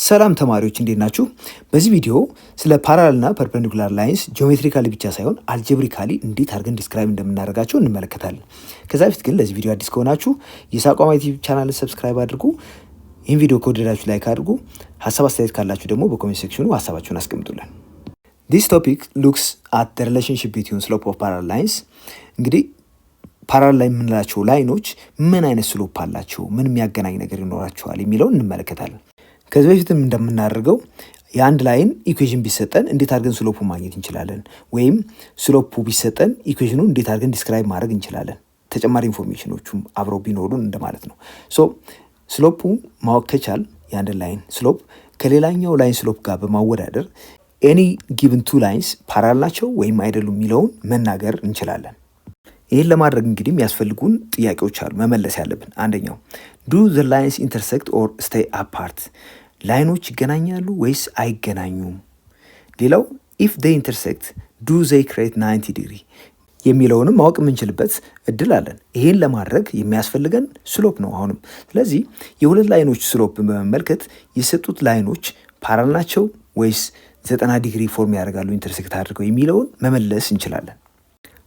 ሰላም ተማሪዎች እንዴት ናችሁ? በዚህ ቪዲዮ ስለ ፓራላል እና ፐርፔንዲኩላር ላይንስ ጂኦሜትሪካሊ ብቻ ሳይሆን አልጀብሪካሊ እንዴት አድርገን ዲስክራይብ እንደምናደርጋቸው እንመለከታለን። ከዛ በፊት ግን ለዚህ ቪዲዮ አዲስ ከሆናችሁ የሳቋማ ዩቲዩብ ቻናልን ሰብስክራይብ አድርጉ። ይህን ቪዲዮ ከወደዳችሁ ላይክ አድርጉ። ሀሳብ አስተያየት ካላችሁ ደግሞ በኮሜንት ሴክሽኑ ሀሳባችሁን አስቀምጡልን። ዲስ ቶፒክ ሉክስ አት ዘ ሪሌሽንሺፕ ቢትዊን ስሎፕ ኦፍ ፓራላል ላይንስ። እንግዲህ ፓራላል ላይ የምንላቸው ላይኖች ምን አይነት ስሎፕ አላቸው፣ ምን የሚያገናኝ ነገር ይኖራቸዋል የሚለውን እንመለከታለን። ከዚህ በፊትም እንደምናደርገው የአንድ ላይን ኢኩዌሽን ቢሰጠን እንዴት አድርገን ስሎፑ ማግኘት እንችላለን፣ ወይም ስሎፑ ቢሰጠን ኢኩዌሽኑ እንዴት አድርገን ዲስክራይብ ማድረግ እንችላለን። ተጨማሪ ኢንፎርሜሽኖቹም አብረው ቢኖሩን እንደማለት ነው። ሶ ስሎፑ ማወቅ ከቻል የአንድ ላይን ስሎፕ ከሌላኛው ላይን ስሎፕ ጋር በማወዳደር ኤኒ ጊቭን ቱ ላይንስ ፓራላል ናቸው ወይም አይደሉም የሚለውን መናገር እንችላለን። ይህን ለማድረግ እንግዲህ የሚያስፈልጉን ጥያቄዎች አሉ መመለስ ያለብን። አንደኛው ዱ ዘ ላይንስ ኢንተርሴክት ኦር ስቴይ አፓርት፣ ላይኖች ይገናኛሉ ወይስ አይገናኙም? ሌላው ኢፍ ዴይ ኢንተርሴክት ዱ ዘይ ክሬት 90 ዲግሪ የሚለውንም ማወቅ የምንችልበት እድል አለን። ይህን ለማድረግ የሚያስፈልገን ስሎፕ ነው አሁንም። ስለዚህ የሁለት ላይኖች ስሎፕን በመመልከት የሰጡት ላይኖች ፓራላል ናቸው ወይስ 90 ዲግሪ ፎርም ያደርጋሉ ኢንተርሴክት አድርገው የሚለውን መመለስ እንችላለን።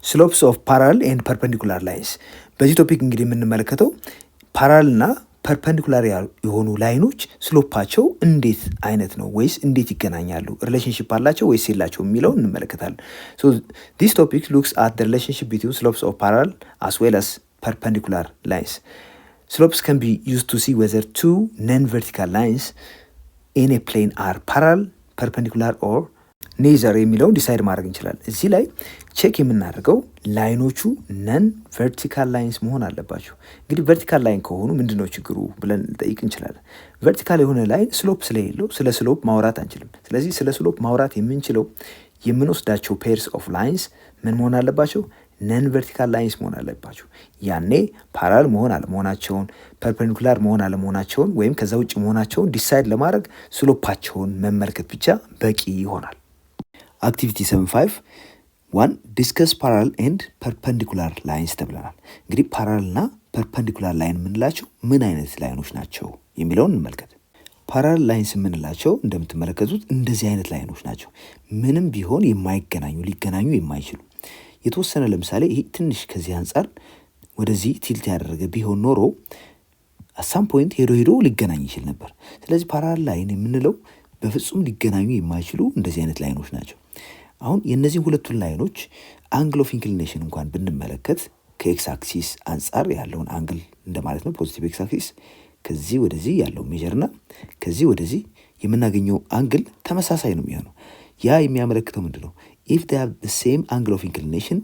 ስሎፕስ ኦፍ ፓራላል ኤንድ ፐርፔንዲኩላር ላይንስ። በዚህ ቶፒክ እንግዲህ የምንመለከተው ፓራላል እና ፐርፔንዲኩላር የሆኑ ላይኖች ስሎፓቸው እንዴት አይነት ነው ወይስ እንዴት ይገናኛሉ፣ ሪሌሽንሽፕ አላቸው ወይስ የላቸው የሚለውን እንመለከታለን። ሶ ዲስ ቶፒክ ሉክስ አት ዘ ሪሌሽንሽፕ ቢትዊን ስሎፕስ ኦፍ ፓራላል አስ ዌል አስ perpendicular lines. Slopes can be used to see whether two non-vertical lines in a plane are parallel, perpendicular or ኔዘር የሚለውን ዲሳይድ ማድረግ እንችላለን። እዚህ ላይ ቼክ የምናደርገው ላይኖቹ ነን ቨርቲካል ላይንስ መሆን አለባቸው። እንግዲህ ቨርቲካል ላይን ከሆኑ ምንድነው ችግሩ ብለን ልጠይቅ እንችላለን። ቨርቲካል የሆነ ላይን ስሎፕ ስለሌለው ስለ ስሎፕ ማውራት አንችልም። ስለዚህ ስለ ስሎፕ ማውራት የምንችለው የምንወስዳቸው ፔርስ ኦፍ ላይንስ ምን መሆን አለባቸው? ነን ቨርቲካል ላይንስ መሆን አለባቸው። ያኔ ፓራላል መሆን አለመሆናቸውን፣ ፐርፔንዲኩላር መሆን አለመሆናቸውን ወይም ከዛ ውጭ መሆናቸውን ዲሳይድ ለማድረግ ስሎፓቸውን መመልከት ብቻ በቂ ይሆናል። አክቲቪቲ 7.5 1 ዲስከስ ፓራላል ኤንድ ፐርፔንዲኩላር ላይንስ ተብለናል። እንግዲህ ፓራላል እና ፐርፔንዲኩላር ላይን የምንላቸው ምን አይነት ላይኖች ናቸው የሚለውን እንመልከት። ፓራላል ላይንስ የምንላቸው እንደምትመለከቱት እንደዚህ አይነት ላይኖች ናቸው። ምንም ቢሆን የማይገናኙ ሊገናኙ የማይችሉ የተወሰነ ለምሳሌ ይሄ ትንሽ ከዚህ አንጻር ወደዚህ ቲልት ያደረገ ቢሆን ኖሮ አሳም ፖይንት ሄዶ ሊገናኝ ይችል ነበር። ስለዚህ ፓራላል ላይን የምንለው በፍጹም ሊገናኙ የማይችሉ እንደዚህ አይነት ላይኖች ናቸው። አሁን የእነዚህ ሁለቱን ላይኖች አንግል ኦፍ ኢንክሊኔሽን እንኳን ብንመለከት ከኤክስ አክሲስ አንጻር ያለውን አንግል እንደማለት ነው። ፖዚቲቭ ኤክስ አክሲስ ከዚህ ወደዚህ ያለው ሜጀርና ከዚህ ወደዚህ የምናገኘው አንግል ተመሳሳይ ነው የሚሆነው። ያ የሚያመለክተው ምንድን ነው? ኢፍ they have the same angle of inclination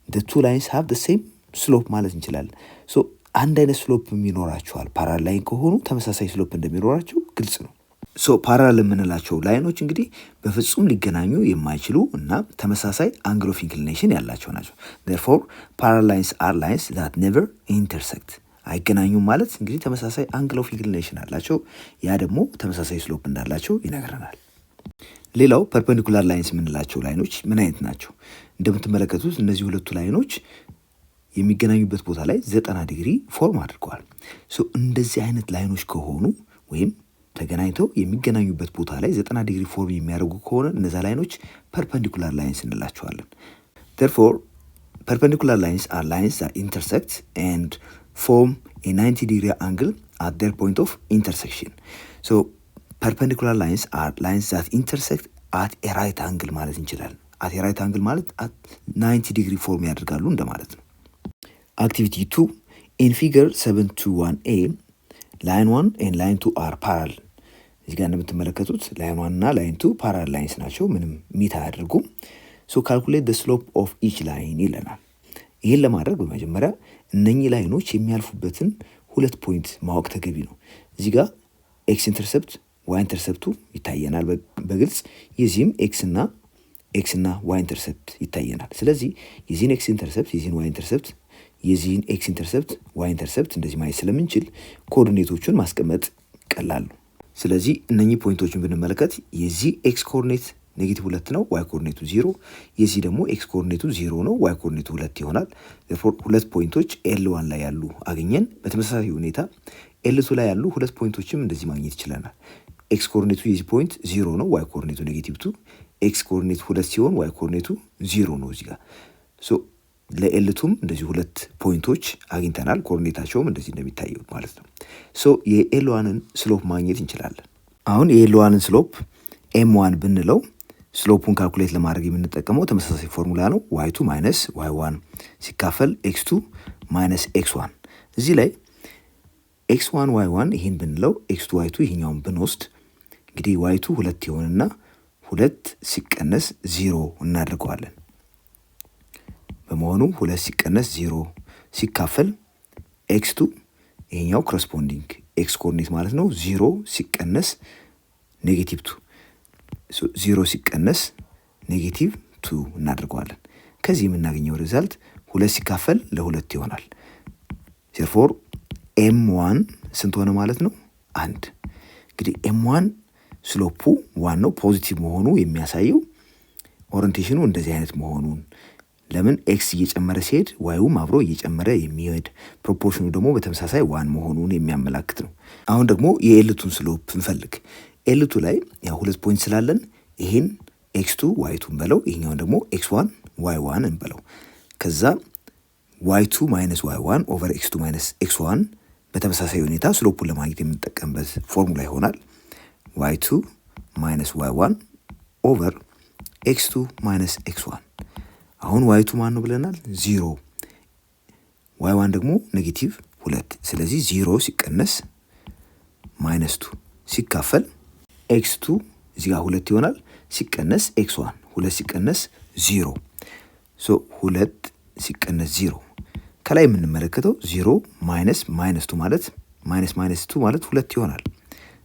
the two lines have the same slope ማለት እንችላለን። ሶ አንድ አይነት ስሎፕ የሚኖራቸዋል። ፓራላል ላይን ከሆኑ ተመሳሳይ ስሎፕ እንደሚኖራቸው ግልጽ ነው። ሶ ፓራላል የምንላቸው ላይኖች እንግዲህ በፍጹም ሊገናኙ የማይችሉ እና ተመሳሳይ አንግል ኦፍ ኢንክሊኔሽን ያላቸው ናቸው። therefore parallel lines are lines that never intersect። አይገናኙም ማለት እንግዲህ ተመሳሳይ አንግል ኦፍ ኢንክሊኔሽን አላቸው። ያ ደግሞ ተመሳሳይ ስሎፕ እንዳላቸው ይነግረናል። ሌላው ፐርፔንዲኩላር ላይንስ የምንላቸው ላይኖች ምን አይነት ናቸው? እንደምትመለከቱት እነዚህ ሁለቱ ላይኖች የሚገናኙበት ቦታ ላይ 90 ዲግሪ ፎርም አድርገዋል። ሶ እንደዚህ አይነት ላይኖች ከሆኑ ወይም ተገናኝተው የሚገናኙበት ቦታ ላይ 90 ዲግሪ ፎርም የሚያደርጉ ከሆነ እነዛ ላይኖች ፐርፔንዲኩላር ላይንስ እንላቸዋለን። therefore perpendicular lines are lines that intersect and form a 90 degree angle at their point of intersection. so perpendicular lines are lines that intersect at a right angle ማለት እንችላለን። at a right angle ማለት at 90 degree ፎርም ያደርጋሉ እንደማለት ነው። activity 2 in figure 7.1a line 1 and line 2 are parallel። እዚህ ጋር እንደምትመለከቱት ላይን 1 እና ላይን 2 ፓራላል ላይንስ ናቸው፣ ምንም ሚት አያደርጉም። ሶ ካልኩሌት ዘ ስሎፕ ኦፍ ኢች ላይን ይለናል። ይህን ለማድረግ በመጀመሪያ እነኚህ ላይኖች የሚያልፉበትን ሁለት ፖይንት ማወቅ ተገቢ ነው። እዚህ ጋር ኤክስ ኢንተርሰፕት ዋይ ኢንተርሰፕቱ ይታየናል በግልጽ። የዚህም ኤክስ እና ዋይ ኢንተርሰፕት ይታየናል። ስለዚህ የዚህን ኤክስ ኢንተርሰፕት የዚህን ዋይ ኢንተርሰፕት የዚህን ኤክስ ኢንተርሰፕት ዋይ ኢንተርሰፕት እንደዚህ ማየት ስለምንችል ኮኦርዲኔቶቹን ማስቀመጥ ቀላል ነው። ስለዚህ እነኚህ ፖይንቶችን ብንመለከት የዚህ ኤክስ ኮኦርዲኔት -2 ነው፣ ዋይ ኮኦርዲኔቱ 0፣ የዚህ ደግሞ ኤክስ ኮኦርዲኔቱ 0 ነው፣ ዋይ ኮኦርዲኔቱ 2 ይሆናል። ሁለት ፖይንቶች ኤል1 ላይ ያሉ አገኘን። በተመሳሳይ ሁኔታ ኤል2 ላይ ያሉ ሁለት ፖይንቶችም እንደዚህ ማግኘት ይችላል። ኤክስ ኮኦርዲኔቱ የዚህ ፖይንት 0 ነው፣ ዋይ ኮኦርዲኔቱ -2፣ ኤክስ ኮኦርዲኔት 2 ሲሆን ዋይ ኮኦርዲኔቱ 0 ነው እዚህ ጋር። ሶ ለኤልቱም እንደዚህ ሁለት ፖይንቶች አግኝተናል። ኮኦርዲኔታቸውም እንደዚህ እንደሚታየው ማለት ነው። ሶ የኤል1ን ስሎፕ ማግኘት እንችላለን። አሁን የኤል1ን ስሎፕ ኤም1 ብንለው ስሎፑን ካልኩሌት ለማድረግ የምንጠቀመው ተመሳሳይ ፎርሙላ ነው። ዋይ2 ማይነስ ዋይ1 ሲካፈል ኤክስ2 ማይነስ ኤክስ1። እዚህ ላይ ኤክስ1 ዋይ1 ይህን ብንለው ኤክስ2 ዋይ2 ይህኛውን ብንወስድ እንግዲህ ዋይ2 ሁለት ይሆንና 2 ሲቀነስ 0 እናድርገዋለን። በመሆኑ 2 ሲቀነስ 0 ሲካፈል ኤክስ2 ይሄኛው ኮረስፖንዲንግ ኤክስ ኮኦርዲኔት ማለት ነው 0 ሲቀነስ -2 0 ሲቀነስ -2 እናድርገዋለን። ከዚህ የምናገኘው ሪዛልት 2 ሲካፈል ለ2 ይሆናል። ዜርፎር ኤም1 ስንት ሆነ ማለት ነው? 1። እንግዲህ ኤም1 ስሎፑ 1 ነው። ፖዚቲቭ መሆኑ የሚያሳየው ኦሪንቴሽኑ እንደዚህ አይነት መሆኑን፣ ለምን ኤክስ እየጨመረ ሲሄድ ዋይውም አብሮ እየጨመረ የሚሄድ ፕሮፖርሽኑ ደግሞ በተመሳሳይ 1 መሆኑን የሚያመላክት ነው። አሁን ደግሞ የኤልቱን ስሎፕ እንፈልግ። ኤልቱ ላይ ያው 2 ፖይንት ስላለን ይሄን ኤክስ2 ዋይ2 እንበለው፣ ይሄኛውን ደግሞ ኤክስ1 ዋይ1 እንበለው። ከዛ ዋይ2 ማይነስ ዋይ1 ኦቨር ኤክስ2 ማይነስ ኤክስ1 በተመሳሳይ ሁኔታ ስሎፑን ለማግኘት የምንጠቀምበት ፎርሙላ ይሆናል። ዋይ2 ማይነስ ዋይ1 ኦቨር ኤክስ2 ማይነስ ኤክስ1። አሁን ዋይ2 ማን ነው ብለናል? 0። ዋይ1 ደግሞ -2። ስለዚህ 0 ሲቀነስ -2 ሲካፈል ኤክስ2 እዚህ ጋር 2 ይሆናል ሲቀነስ ኤክስ1 2 ሲቀነስ 0 ሶ 2 ሲቀነስ 0 ከላይ የምንመለከተው 0 ማይነስ -2 ማለት -2 ማለት 2 ይሆናል።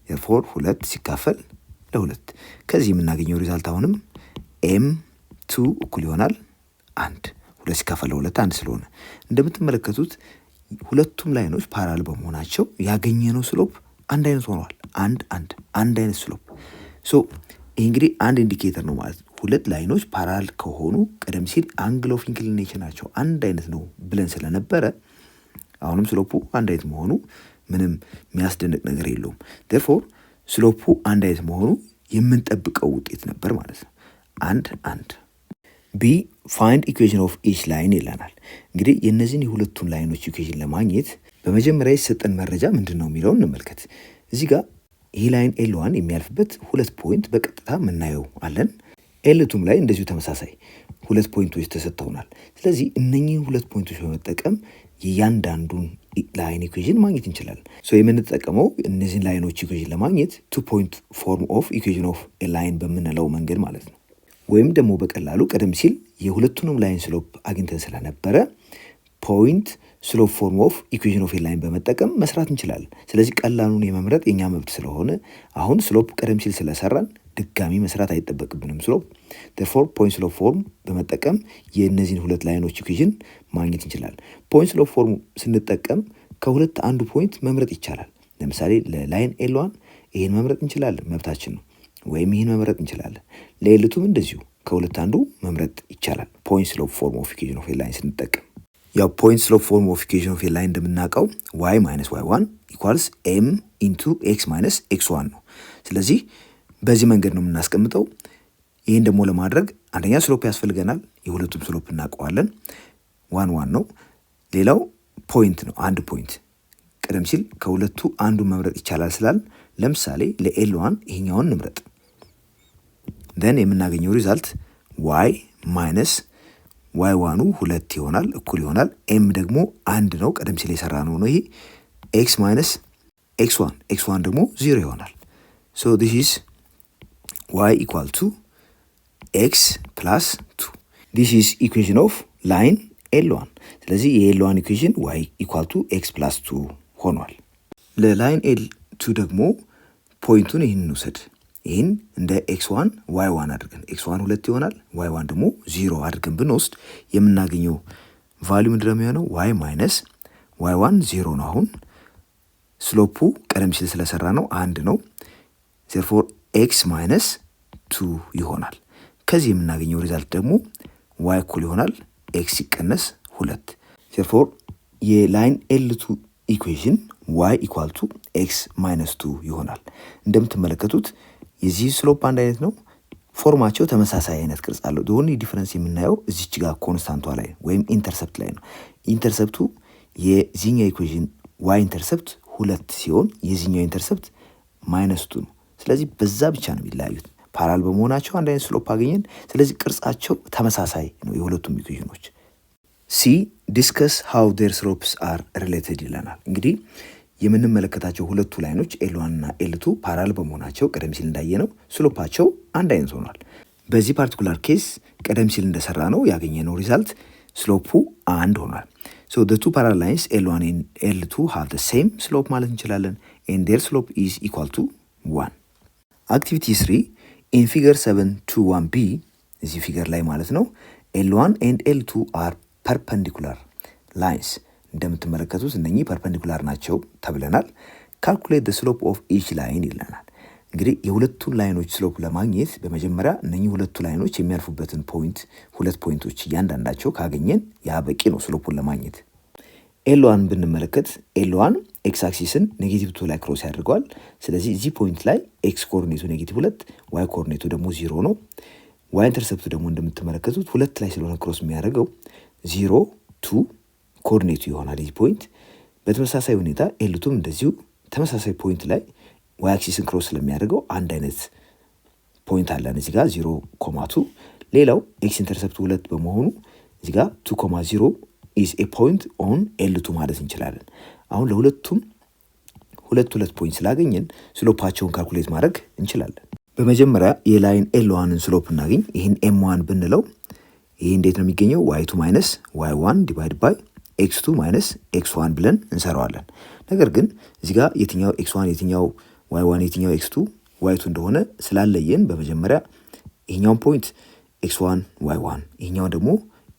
therefore 2 ሲካፈል ለ2 ከዚህ የምናገኘው ሪዛልት አሁንም ኤም2 እኩል ይሆናል 1 2 ሲካፈል ለ2 1 ስለሆነ እንደምትመለከቱት ሁለቱም ላይኖች ፓራል በመሆናቸው ያገኘነው ስሎፕ አንድ አይነት ሆኗል። አንድ አይነት ስሎፕ። ሶ ይህ እንግዲህ አንድ ኢንዲኬተር ነው ማለት ነው። ሁለት ላይኖች ፓራል ከሆኑ ቀደም ሲል አንግል ኦፍ ኢንክሊኔሽናቸው አንድ አይነት ነው ብለን ስለነበረ አሁንም ስሎፑ አንድ አይነት መሆኑ ምንም የሚያስደንቅ ነገር የለውም። therefore ስሎፑ አንድ አይነት መሆኑ የምንጠብቀው ውጤት ነበር ማለት ነው። አንድ ቢ ፋይንድ ኢኩዌሽን ኦፍ ኢች ላይን ይለናል። እንግዲህ የእነዚህን የሁለቱን ላይኖች ኢኩዌሽን ለማግኘት በመጀመሪያ የሰጠን መረጃ ምንድን ነው የሚለውን እንመልከት። እዚህ ጋር ይህ ላይን ኤል1 የሚያልፍበት 2 ፖይንት በቀጥታ የምናየው አለን። ኤል2ም ላይ እንደዚሁ ተመሳሳይ 2 ፖይንቶች ተሰጥተውናል። ስለዚህ እነኚህን 2 ፖይንቶች በመጠቀም የእያንዳንዱን ላይን ኢኩዌሽን ማግኘት እንችላለን። የምንጠቀመው እነዚህን ላይኖች ኢኩዌሽን ለማግኘት 2 ፖይንት ፎርም ኦፍ ኢኩዌሽን ኦፍ ላይን በምንለው መንገድ ማለት ነው። ወይም ደግሞ በቀላሉ ቀደም ሲል የሁለቱንም ላይን ስሎፕ አግኝተን ስለነበረ ፖይንት ስሎፕ ፎርም ኦፍ ኢኩዌሽን ኦፍ ላይን በመጠቀም መስራት እንችላለን። ስለዚህ ቀላሉን የመምረጥ የኛ መብት ስለሆነ አሁን ስሎፕ ቀደም ሲል ስለሰራን ድጋሚ መስራት አይጠበቅብንም። ስሎፕ therefore ፖይንት ስሎፕ ፎርም በመጠቀም የእነዚህን ሁለት ላይኖች ኢኩዌሽን ማግኘት እንችላለን። ፖይንት ስሎፕ ፎርም ስንጠቀም ከሁለት አንዱ ፖይንት መምረጥ ይቻላል። ለምሳሌ ለላይን ኤል1 ይሄን መምረጥ እንችላለን፣ መብታችን ነው። ወይም ይሄን መምረጥ እንችላለን። ለኤልቱም እንደዚሁ ከሁለት አንዱ መምረጥ ይቻላል። ፖይንት ስሎፕ ፎርም ኦፍ ኢኩዌሽን ኦፍ ላይን ስንጠቀም ያው ፖይንት ስሎፕ ፎርም ኦፍ ኢኩዌሽን ኦፍ ላይን እንደምናውቀው y ማይነስ y1 ኢኳልስ m ኢንቱ x ማይነስ x1 ነው። ስለዚህ በዚህ መንገድ ነው የምናስቀምጠው። ይህን ደግሞ ለማድረግ አንደኛ ስሎፕ ያስፈልገናል። የሁለቱም ስሎፕ እናውቀዋለን፣ 1 ነው። ሌላው ፖይንት ነው፣ አንድ ፖይንት። ቀደም ሲል ከሁለቱ አንዱን መምረጥ ይቻላል ስላል ለምሳሌ ለኤል1 ይሄኛውን እንምረጥ። then የምናገኘው ሪዛልት y ማይነስ y1 2 ይሆናል፣ እኩል ይሆናል m ደግሞ 1 ነው፣ ቀደም ሲል የሰራ ነው። ይሄ x ማይነስ x1 ደግሞ 0 ይሆናል። so this is y equal to x plus 2 this is equation of line L1። ስለዚህ የኤል1 ኢኩዌሽን y equal to x plus 2 ሆኗል። ለላይን L2 ደግሞ ፖይንቱን ይህን እንውሰድ። ይህን እንደ x1 y1 አድርገን x1 2 ይሆናል፣ y1 ደግሞ 0 አድርገን ብንወስድ የምናገኘው ቫልዩ ምንድን ነው የሚሆነው? y ማይነስ y1 0 ነው። አሁን ስሎፑ ቀደም ሲል ስለሰራ ነው 1 ነው። therefore x ማይነስ 2 ይሆናል። ከዚህ የምናገኘው ሪዛልት ደግሞ y እኩል ይሆናል x ሲቀነስ 2። therefore የላይን L2 ኢኩዌሽን y equal to ኤክስ ማይነስ 2 ይሆናል። እንደምትመለከቱት የዚህ ስሎፕ አንድ አይነት ነው። ፎርማቸው ተመሳሳይ አይነት ቅርጽ አለው። ዶኒ ዲፈረንስ የምናየው እዚች ጋር ኮንስታንቷ ላይ ወይም ኢንተርሰፕት ላይ ነው። ኢንተርሰፕቱ የዚህኛው ኢኩዌሽን ዋይ ኢንተርሰፕት 2 ሲሆን የዚህኛው ኢንተርሰፕት ማይነስ 2 ነው። ስለዚህ በዛ ብቻ ነው የሚለያዩት። ፓራል በመሆናቸው አንድ አይነት ስሎፕ አገኘን። ስለዚህ ቅርጻቸው ተመሳሳይ ነው የሁለቱም ኢኩዌሽኖች። ሲ ዲስከስ ሃው ዴር ስሎፕስ አር ሪሌትድ ይለናል። እንግዲህ የምንመለከታቸው ሁለቱ ላይኖች ኤል1 እና ኤል2 ፓራል በመሆናቸው ቀደም ሲል እንዳየነው ስሎፓቸው አንድ አይነት ሆኗል። በዚህ ፓርቲኩላር ኬስ ቀደም ሲል እንደሰራ ነው ያገኘነው ሪዛልት ስሎፑ አንድ ሆኗል። ሶ the two parallel lines L1 and L2 have the same slope ማለት እንችላለን and their slope is equal to 1. Activity 3 in figure 7.2.1b እዚህ ፊገር ላይ ማለት ነው L1 and L2 are perpendicular lines እንደምትመለከቱት እነኚህ ፐርፐንዲኩላር ናቸው ተብለናል። calculate the slope of each line ይለናል። እንግዲህ የሁለቱን ላይኖች ስሎፕ ለማግኘት በመጀመሪያ እነኚህ ሁለቱ ላይኖች የሚያርፉበትን ፖይንት ሁለት ፖይንቶች እያንዳንዳቸው ካገኘን ያ በቂ ነው ስሎፑን ለማግኘት። ኤል1 ብንመለከት ኤል1 ኤክስ አክሲስን ኔጌቲቭ 2 ላይ ክሮስ ያደርገዋል። ስለዚህ እዚህ ፖይንት ላይ ኤክስ ኮኦርዲኔቱ ኔጌቲቭ 2 ዋይ ኮኦርዲኔቱ ደግሞ 0 ነው። ዋይ ኢንተርሰፕቱ ደግሞ እንደምትመለከቱት 2 ላይ ስለሆነ ክሮስ የሚያደርገው 0 2 ኮኦርዲኔቱ ይሆናል ይህ ፖይንት። በተመሳሳይ ሁኔታ ኤል2ም እንደዚሁ ተመሳሳይ ፖይንት ላይ ዋይ አክሲስን ክሮስ ስለሚያደርገው አንድ አይነት ፖይንት አለን እዚህ ጋር 0.2። ሌላው ኤክስ ኢንተርሰፕቱ 2 በመሆኑ እዚህ ጋር 2.0 is a point on L2 ማለት እንችላለን። አሁን ለሁለቱም ሁለት ፖይንት ስላገኘን ስሎፓቸውን ካልኩሌት ማድረግ እንችላለን። በመጀመሪያ የላይን L1ን ስሎፕ እናገኝ። ይህን M1 ብንለው ይህ እንዴት ነው የሚገኘው? y2 ማይነስ y1 ዲቫይድ ባይ x2 ማይነስ x1 ብለን እንሰራዋለን። ነገር ግን እዚህ ጋር የትኛው x1 የትኛው y1 የትኛው x2 y2 እንደሆነ ስላለየን በመጀመሪያ ይሄኛውን ፖይንት x1 y1 ይሄኛውን ደግሞ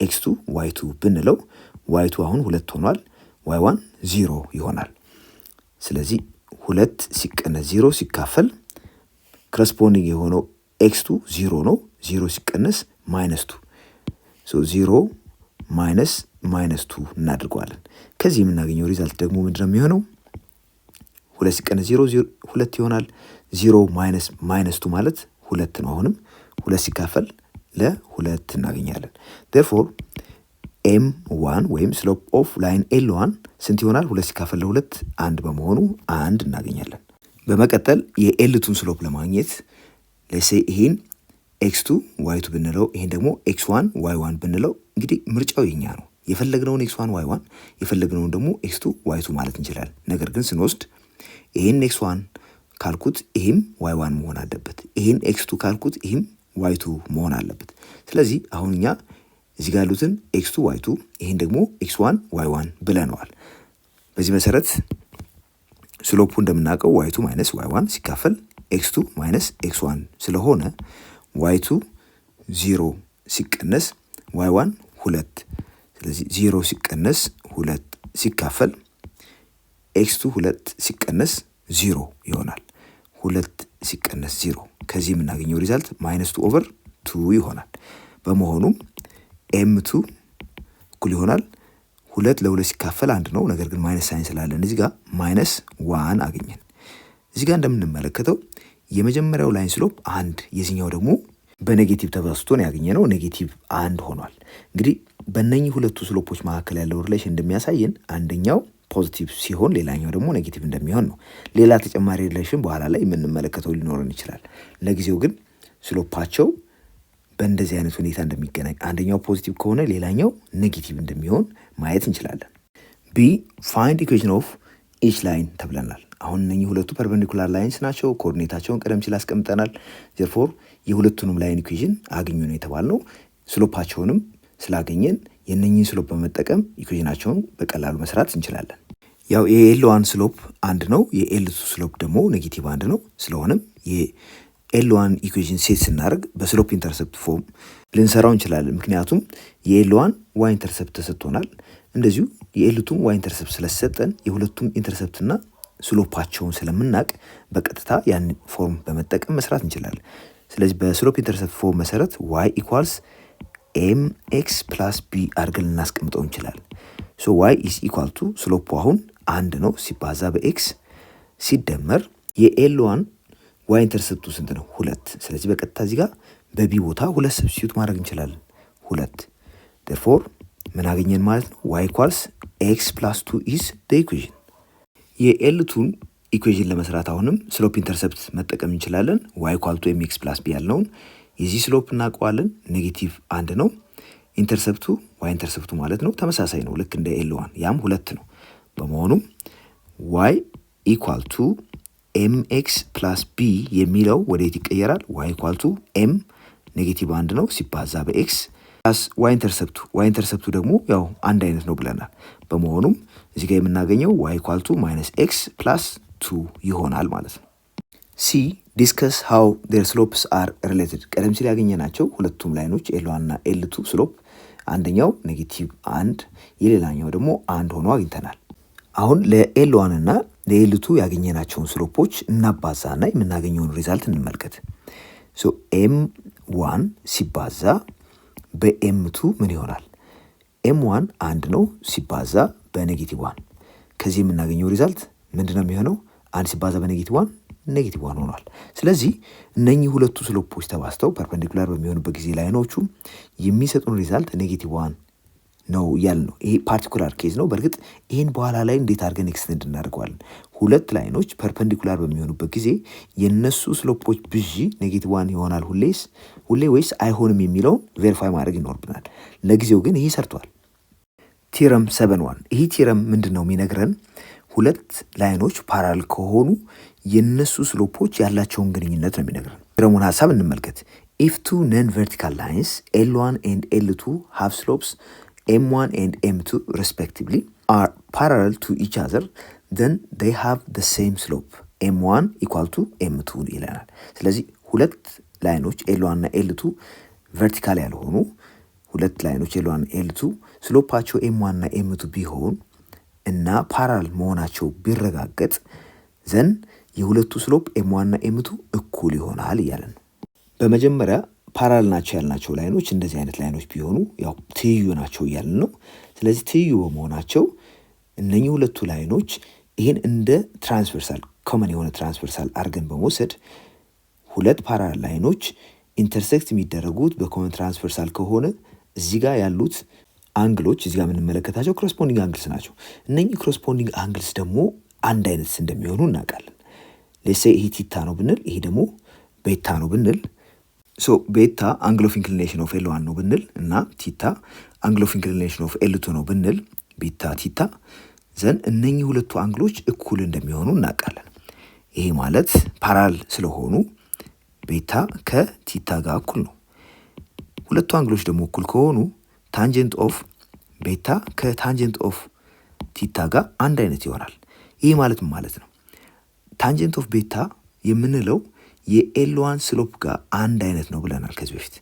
x2 y2 ብንለው y2 አሁን 2 ሆኗል፣ y1 0 ይሆናል። ስለዚህ 2 ሲቀነስ 0 ሲካፈል ኮረስፖንዲንግ የሆነው x2 0 ነው። 0 ሲቀነስ -2 ሶ 0 ማይነስ -2 እናድርገዋለን። ከዚህ የምናገኘው ሪዛልት ደግሞ ምንድነው የሚሆነው? 2 ሲቀነስ 0 2 ይሆናል። 0 ማይነስ -2 ማለት 2 ነው። አሁንም 2 ሲካፈል ለ2 እናገኛለን። therefore m1 ወይም ስሎፕ ኦፍ ላይን L1 ስንት ይሆናል? 2 ሲካፈል ለ2 1 በመሆኑ 1 እናገኛለን። በመቀጠል የኤል2ን ስሎፕ ለማግኘት ለሴ ይሄን x2 y2 ብንለው ይሄን ደግሞ x1 y1 ብንለው እንግዲህ ምርጫው የኛ ነው። የፈለግነውን x1 y1 የፈለግነውን ደግሞ x2 y2 ማለት እንችላለን። ነገር ግን ስንወስድ ይሄን x1 ካልኩት ይሄም y1 መሆን አለበት። ይሄን x2 ካልኩት ይሄም y2 መሆን አለበት። ስለዚህ አሁን እኛ እዚህ ጋር ያሉትን x2 y2 ይሄን ደግሞ x1 y1 ብለነዋል። በዚህ መሰረት ስሎፑ እንደምናውቀው y2 ማይነስ y1 ሲካፈል x2 ማይነስ x1 ስለሆነ y2 0 ሲቀነስ y1 2 ስለዚህ 0 ሲቀነስ 2 ሲካፈል x2 2 ሲቀነስ 0 ይሆናል። 2 ሲቀነስ 0 ከዚህ የምናገኘው ሪዛልት -2/2 ይሆናል። በመሆኑም m2 እኩል ይሆናል 2 ለ2 ሲካፈል 1 ነው። ነገር ግን ማይነስ ሳይን ስላለን እዚህ ጋር -1 አገኘን። እዚህ ጋር እንደምንመለከተው የመጀመሪያው ላይን ስሎፕ 1 የዚህኛው ደግሞ በኔጌቲቭ ተባዝቶ ነው ያገኘነው -1 ሆኗል። እንግዲህ በእነኚህ ሁለቱ ስሎፖች መካከል ያለው ሪሌሽን እንደሚያሳየን አንደኛው ፖዚቲቭ ሲሆን ሌላኛው ደግሞ ኔጌቲቭ እንደሚሆን ነው። ሌላ ተጨማሪ ሪሌሽን በኋላ ላይ የምንመለከተው ሊኖረን ይችላል። ለጊዜው ግን ስሎፓቸው በእንደዚህ አይነት ሁኔታ እንደሚገናኝ አንደኛው ፖዚቲቭ ከሆነ ሌላኛው ኔጌቲቭ እንደሚሆን ማየት እንችላለን። ቢ ፋይንድ ኢኩዌሽን ኦፍ ኢች ላይን ተብለናል። አሁን እነኚህ ሁለቱ ፐርፔንዲኩላር ላይንስ ናቸው። ኮኦርዲኔታቸውን ቀደም ሲል አስቀምጠናል። ዘርፎር የሁለቱንም ላይን ኢኩዌሽን አግኙ ነው የተባልነው። ስሎፓቸውንም ስላገኘን የነኚህን ስሎፕ በመጠቀም ኢኩዌሽናቸውን በቀላሉ መስራት እንችላለን። ያው የኤል1 ስሎፕ 1 ነው፣ የኤል2 ስሎፕ ደግሞ ኔጌቲቭ 1 ነው። ስለሆነም የኤል1 ኢኩዌሽን ሴት ስናደርግ በስሎፕ ኢንተርሰፕት ፎርም ልንሰራው እንችላለን። ምክንያቱም የኤል1 ዋይ ኢንተርሰፕት ተሰጥቶናል። እንደዚሁ የኤል2ም ዋይ ኢንተርሰፕት ስለሰጠን የሁለቱም ኢንተርሰፕትና ስሎፓቸውን ስለምናቅ በቀጥታ ያን ፎርም በመጠቀም መስራት እንችላለን። ስለዚህ በስሎፕ ኢንተርሰፕት ፎርም መሰረት y ኢኳልስ mx ፕላስ b አድርገን ልናስቀምጠው እንችላለን። ሶ y ኢዝ ኢኳል ቱ ስሎፑ አሁን 1 ነው ሲባዛ በኤክስ ሲደመር የኤል ዋን ዋይ ኢንተርሰፕቱ ስንት ነው? 2። ስለዚህ በቀጥታ እዚህ ጋር በቢ ቦታ 2 ሰብስቲዩት ማድረግ እንችላለን። 2 therefore ምን አገኘን ማለት ነው? y ኢኳልስ x + 2 ኢዝ ዘ ኢኩዌሽን። የኤል2ን ኢኩዌሽን ለመስራት አሁንም ስሎፕ ኢንተርሰፕት መጠቀም እንችላለን። y ኢኳል ቱ mx + b ያልነውን የዚህ ስሎፕ እናውቀዋለን። -1 ነው። ኢንተርሰፕቱ y ኢንተርሰፕቱ ማለት ነው ተመሳሳይ ነው ልክ እንደ ኤል1 ያም 2 ነው። በመሆኑም y ኢኳል ቱ mx + b የሚለው ወዴት ይቀየራል? y ኢኳል ቱ m -1 ነው ሲባዛ በx ፕላስ y ኢንተርሰፕቱ ደግሞ ያው አንድ አይነት ነው ብለናል። በመሆኑም እዚህ ጋር የምናገኘው y ኢኳል ቱ -x + 2 ይሆናል ማለት ነው። ሲ ዲስከስ ሃው ዴር ስሎፕስ አር ሪሌትድ። ቀደም ሲል ያገኘናቸው ሁለቱም ላይኖች ኤል1 እና ኤል2 ስሎፕ አንደኛው -1 የሌላኛው ደግሞ 1 ሆኖ አግኝተናል። አሁን ለኤል1 እና ለኤል2 ያገኘናቸውን ስሎፖች እናባዛና የምናገኘውን ሪዛልት እንመልከት። ሶ ኤም1 ሲባዛ በኤም2 ምን ይሆናል? ኤም1 1 ነው ሲባዛ በ-1 ከዚህ የምናገኘው ሪዛልት ምንድነው የሚሆነው? 1 ሲባዛ በ-1 -1 ሆኗል። ስለዚህ እነኚህ ሁለቱ ስሎፖች ተባዝተው ፐርፔንዲኩላር በሚሆኑበት ጊዜ ላይኖቹ የሚሰጡን ሪዛልት -1 ነው እያልን ነው። ይሄ ፓርቲኩላር ኬዝ ነው። በእርግጥ ይህን በኋላ ላይ እንዴት አድርገን ኤክስቴንድ እናደርገዋለን? ሁለት ላይኖች ፐርፔንዲኩላር በሚሆኑበት ጊዜ የነሱ ስሎፖች ብዢ -1 ይሆናል ሁሌ ወይስ አይሆንም የሚለውን ቬሪፋይ ማድረግ ይኖርብናል። ለጊዜው ግን ይሄ ሰርቷል። ቲረም 7-1 ይሄ ቲረም ምንድን ነው የሚነግረን? ሁለት ላይኖች ፓራል ከሆኑ የነሱ ስሎፖች ያላቸውን ግንኙነት ነው የሚነግረን። ቲረሙን ሀሳብ እንመልከት። ኢፍ ቱ ነን ቨርቲካል ላይንስ ኤል1 ኤንድ ኤል2 ሃቭ ስሎፕስ m1 and m2 respectively are parallel to each other, then they have the same slope m1 equal to m2 ይለናል። ስለዚህ ሁለት ላይኖች l1 እና l2 ቨርቲካል ያልሆኑ ሁለት ላይኖች l1 እና l2 ስሎፓቸው m1 እና m2 ቢሆን እና ፓራል መሆናቸው ቢረጋገጥ ዘን የሁለቱ ስሎፕ m1 እና m2 እኩል ይሆናል እያለን ነው። በመጀመሪያ ፓራል ናቸው ያልናቸው ላይኖች እንደዚህ አይነት ላይኖች ቢሆኑ ያው ትይዩ ናቸው እያልን ነው። ስለዚህ ትይዩ በመሆናቸው እነኚህ ሁለቱ ላይኖች ይህን እንደ ትራንስቨርሳል ኮመን የሆነ ትራንስቨርሳል አድርገን በመውሰድ ሁለት ፓራል ላይኖች ኢንተርሴክት የሚደረጉት በኮመን ትራንስቨርሳል ከሆነ እዚህ ጋር ያሉት አንግሎች እዚህ ጋር የምንመለከታቸው ኮረስፖንዲንግ አንግልስ ናቸው። እነኚህ ኮረስፖንዲንግ አንግልስ ደግሞ አንድ አይነት እንደሚሆኑ እናውቃለን። ሌሴ ይሄ ቲታ ነው ብንል ይሄ ደግሞ ቤታ ነው ብንል ቤታ አንግል ኦፍ ኢንክሊኔሽን ኦፍ ኤል1 ነው ብንል እና ቲታ አንግል ኦፍ ኢንክሊኔሽን ኦፍ ኤል2 ነው ብንል ቤታ ቲታ ዘን እነኚህ ሁለቱ አንግሎች እኩል እንደሚሆኑ እናውቃለን። ይሄ ማለት ፓራል ስለሆኑ ቤታ ከቲታ ጋር እኩል ነው። ሁለቱ አንግሎች ደግሞ እኩል ከሆኑ ታንጀንት ኦፍ ቤታ ከታንጀንት ኦፍ ቲታ ጋር አንድ አይነት ይሆናል። ይሄ ማለት ነው ታንጀንት ኦፍ ቤታ የምንለው የኤል1 ስሎፕ ጋር አንድ አይነት ነው ብለናል ከዚህ በፊት።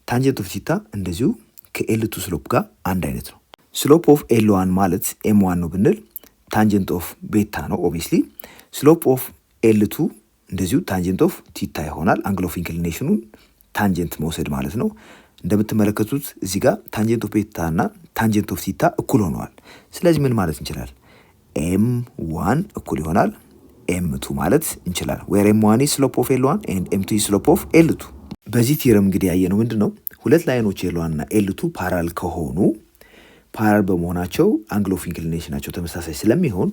ታንጀንት ኦፍ ቲታ እንደዚሁ ከኤል2 ስሎፕ ጋር አንድ አይነት ነው። ስሎፕ ኦፍ ኤል1 ማለት ኤም1 ነው ብንል ታንጀንት ኦፍ ቤታ ነው ኦብቪስሊ። ስሎፕ ኦፍ ኤል2 እንደዚሁ ታንጀንት ኦፍ ቲታ ይሆናል። አንግል ኦፍ ኢንክሊኔሽኑን ታንጀንት መውሰድ ማለት ነው። እንደምትመለከቱት እዚህ ጋር ታንጀንት ኦፍ ቤታ እና ታንጀንት ኦፍ ቲታ እኩል ሆነዋል። ስለዚህ ምን ማለት እንችላለን? ኤም1 እኩል ይሆናል m2 ማለት እንችላለን። where m1 is slope of l1 and m2 is slope of l2። በዚህ ቲረም እንግዲህ ያየነው ምንድነው? ሁለት ላይኖች l1 እና l2 ፓራል ከሆኑ ፓራል በመሆናቸው አንግል ኦፍ ኢንክሊኔሽናቸው ተመሳሳይ ስለሚሆን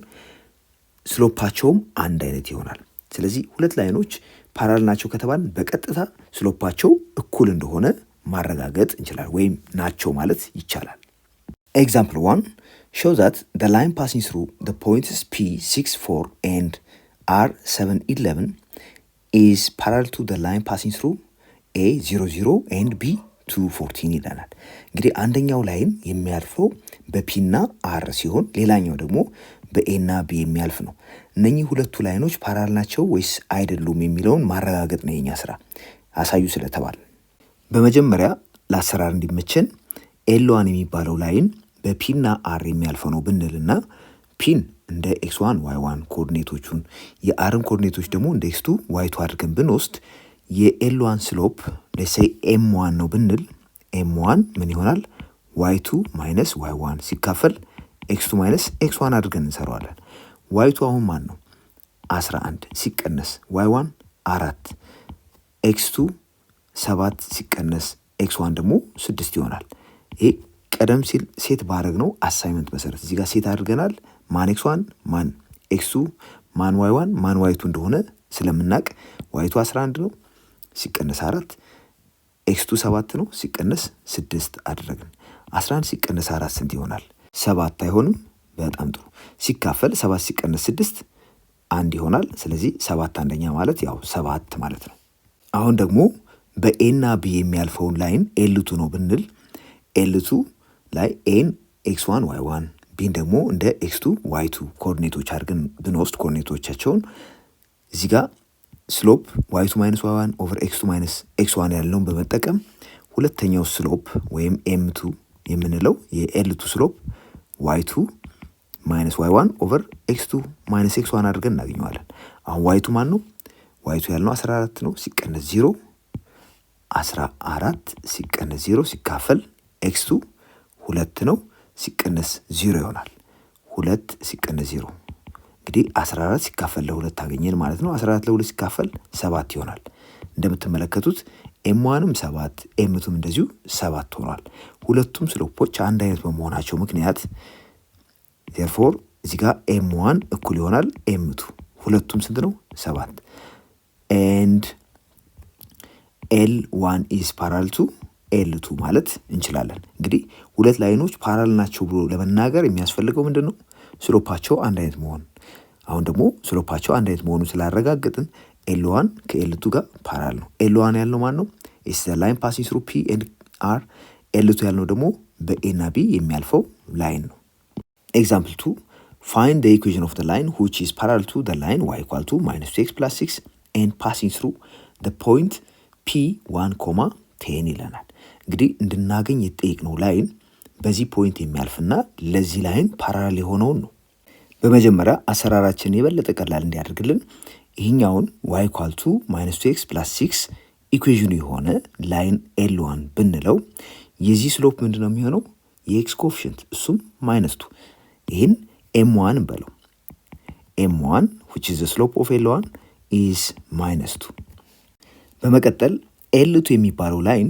ስሎፓቸውም አንድ አይነት ይሆናል። ስለዚህ ሁለት ላይኖች ፓራል ናቸው ከተባልን በቀጥታ ስሎፓቸው እኩል እንደሆነ ማረጋገጥ እንችላለን ወይም ናቸው ማለት ይቻላል። ኤግዛምፕል 1 show that the line passing through the points P6, 4 and R7, 11 is parallel to the line passing through A00 and B214 ይለናል። እንግዲህ አንደኛው ላይን የሚያልፈው በፒ እና አር ሲሆን ሌላኛው ደግሞ በኤ እና ቢ የሚያልፍ ነው። እነኚህ ሁለቱ ላይኖች ፓራል ናቸው ወይስ አይደሉም የሚለውን ማረጋገጥ ነው የኛ ስራ አሳዩ ስለተባለ። በመጀመሪያ ለአሰራር እንዲመቸን ኤል1 የሚባለው ላይን በፒ እና አር የሚያልፈው ነው ብንልና ፒን እንደ x1 y1 ኮኦርዲኔቶቹን የአርን ኮኦርዲኔቶች ደግሞ እንደ x2 y2 አድርገን ብንወስድ የኤል1 ስሎፕ ለሴ m1 ነው ብንል m1 ምን ይሆናል? y2 ማይነስ y1 ሲካፈል x2 ማይነስ x1 አድርገን እንሰራዋለን። y2 አሁን ማን ነው? 11 ሲቀነስ y1 4 x2 7 ሲቀነስ x1 ደግሞ 6 ይሆናል። ይሄ ቀደም ሲል ሴት ባረግ ነው አሳይመንት መሰረት እዚህ ጋር ሴት አድርገናል። ማን x1 ማን x2 ማን y1 ማን y2 እንደሆነ ስለምናቅ y2 11 ነው ሲቀነስ 4 x2 7 ነው ሲቀነስ 6 አደረግን። 11 ሲቀነስ 4 ስንት ይሆናል? 7 አይሆንም? በጣም ጥሩ። ሲካፈል 7 ሲቀነስ 6 1 ይሆናል። ስለዚህ 7 አንደኛ ማለት ያው 7 ማለት ነው። አሁን ደግሞ በኤ እና ቢ የሚያልፈውን ላይን ኤልቱ ነው ብንል ኤልቱ ላይ ኤን x1 y1 ቢን ደግሞ እንደ x2 y2 ኮኦርዲኔቶች አድርገን ብንወስድ ኮኦርዲኔቶቻቸውን እዚህ ጋር ስሎፕ y2 ማይነስ y1 ኦቨር x2 ማይነስ x1 ያለውን በመጠቀም ሁለተኛው ስሎፕ ወይም m2 የምንለው የኤልቱ ስሎፕ y2 ማይነስ y1 ኦቨር x2 ማይነስ x1 አድርገን እናገኘዋለን። አሁን y2 ማን ነው? y2 ያልነው 14 ነው ሲቀነስ 0 14 ሲቀነስ 0 ሲካፈል x2 2 ነው ሲቀነስ 0 ይሆናል። 2 ሲቀነስ 0 እንግዲህ 14 ሲካፈል ለ2 ታገኘን ማለት ነው። 14 ለ2 ሲካፈል 7 ይሆናል። እንደምትመለከቱት m1ም 7 m2ም እንደዚሁ 7 ሆኗል። ሁለቱም ስሎፖች አንድ አይነት በመሆናቸው ምክንያት therefore እዚህ ጋር m1 እኩል ይሆናል m2 ሁለቱም ስንት ነው? 7 and L1 is parallel to L2 ማለት እንችላለን። እንግዲህ ሁለት ላይኖች ፓራል ናቸው ብሎ ለመናገር የሚያስፈልገው ምንድነው? ስሎፓቸው አንድ አይነት መሆን። አሁን ደግሞ ስሎፓቸው አንድ አይነት መሆኑን ስላረጋግጥን L1 ከL2 ጋር ፓራል ነው። L1 ያልነው ማን ነው? is the line passing through P and R። L2 ያልነው ደግሞ በኤ እና ቢ የሚያልፈው ላይን ነው። Example 2 find the equation of the line which is parallel to the line y equal to minus 2x plus 6 and passing through the point P1, 10 ይለናል። እንግዲህ እንድናገኝ የተጠየቅነው ላይን በዚህ ፖይንት የሚያልፍና ለዚህ ላይን ፓራሌል የሆነውን ነው። በመጀመሪያ አሰራራችን የበለጠ ቀላል እንዲያደርግልን ይህኛውን y equal to minus 2x plus 6 ኢኩዌሽኑ የሆነ ላይን L1 ብንለው የዚህ ስሎፕ ምንድነው የሚሆነው? የኤክስ ኮኤፊሽንት እሱም -2 ይህን m1 እንበለው። m1 which is the slope of L1 is -2። በመቀጠል L2 የሚባለው ላይን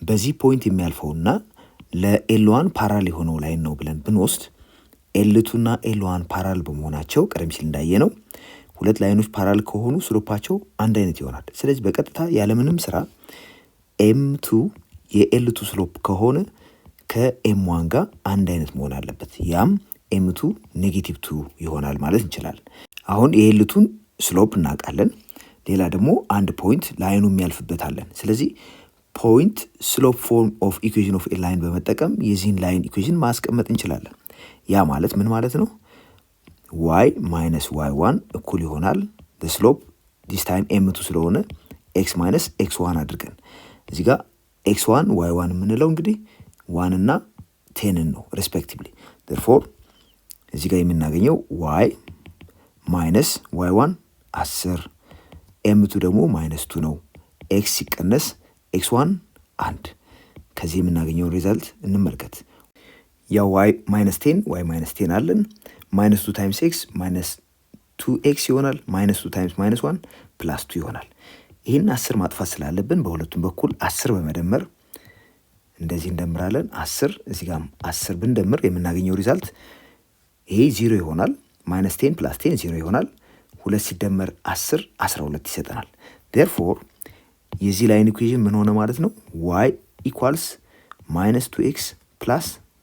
በዚህ ፖይንት የሚያልፈውና ለኤል1 ፓራል የሆነው ላይን ነው ብለን ብንወስድ ኤል2 እና ኤል1 ፓራል በመሆናቸው ቀደም ሲል እንዳየነው ሁለት ላይኖች ፓራል ከሆኑ ስሎፓቸው አንድ አይነት ይሆናል። ስለዚህ በቀጥታ ያለምንም ስራ m2 የኤል2 ስሎፕ ከሆነ ከኤም1 ጋር አንድ አይነት መሆን አለበት። ያም m2 -2 ይሆናል ማለት እንችላለን። አሁን የኤል2ን ስሎፕ እናውቃለን። ሌላ ደግሞ አንድ ፖይንት ላይኑ የሚያልፍበት አለን። ስለዚህ ፖይንት ስሎፕ ፎርም ኦፍ ኢኩዌሽን ኦፍ ኤ ላይን በመጠቀም የዚህን ላይን ኢኩዌሽን ማስቀመጥ እንችላለን። ያ ማለት ምን ማለት ነው? y minus y1 እኩል ይሆናል the slope this time m2 ስለሆነ x minus x1 አድርገን እዚህ ጋር x1 y1 የምንለው እንግዲህ 1 እና 10 ነው respectively። therefore እዚህ ጋር የምናገኘው y minus y1 10 m2 ደግሞ -2 ነው። x ሲቀነስ x1 1 ከዚህ የምናገኘው ሪዛልት እንመልከት። ያ y -10 y -10 አለን -2 times x -2x ይሆናል -2 times -1 +2 ይሆናል። ይሄን 10 ማጥፋት ስላለብን በሁለቱም በኩል 10 በመደመር እንደዚህ እንደምራለን። 10 እዚህ ጋር 10 ብንደምር የምናገኘው ሪዛልት ይሄ 0 ይሆናል። -10 + 10 0 ይሆናል። 2 ሲደመር 10 12 ይሰጠናል። therefore የዚህ ላይን ኢኩዌሽን ምን ሆነ ማለት ነው? y equals -2x +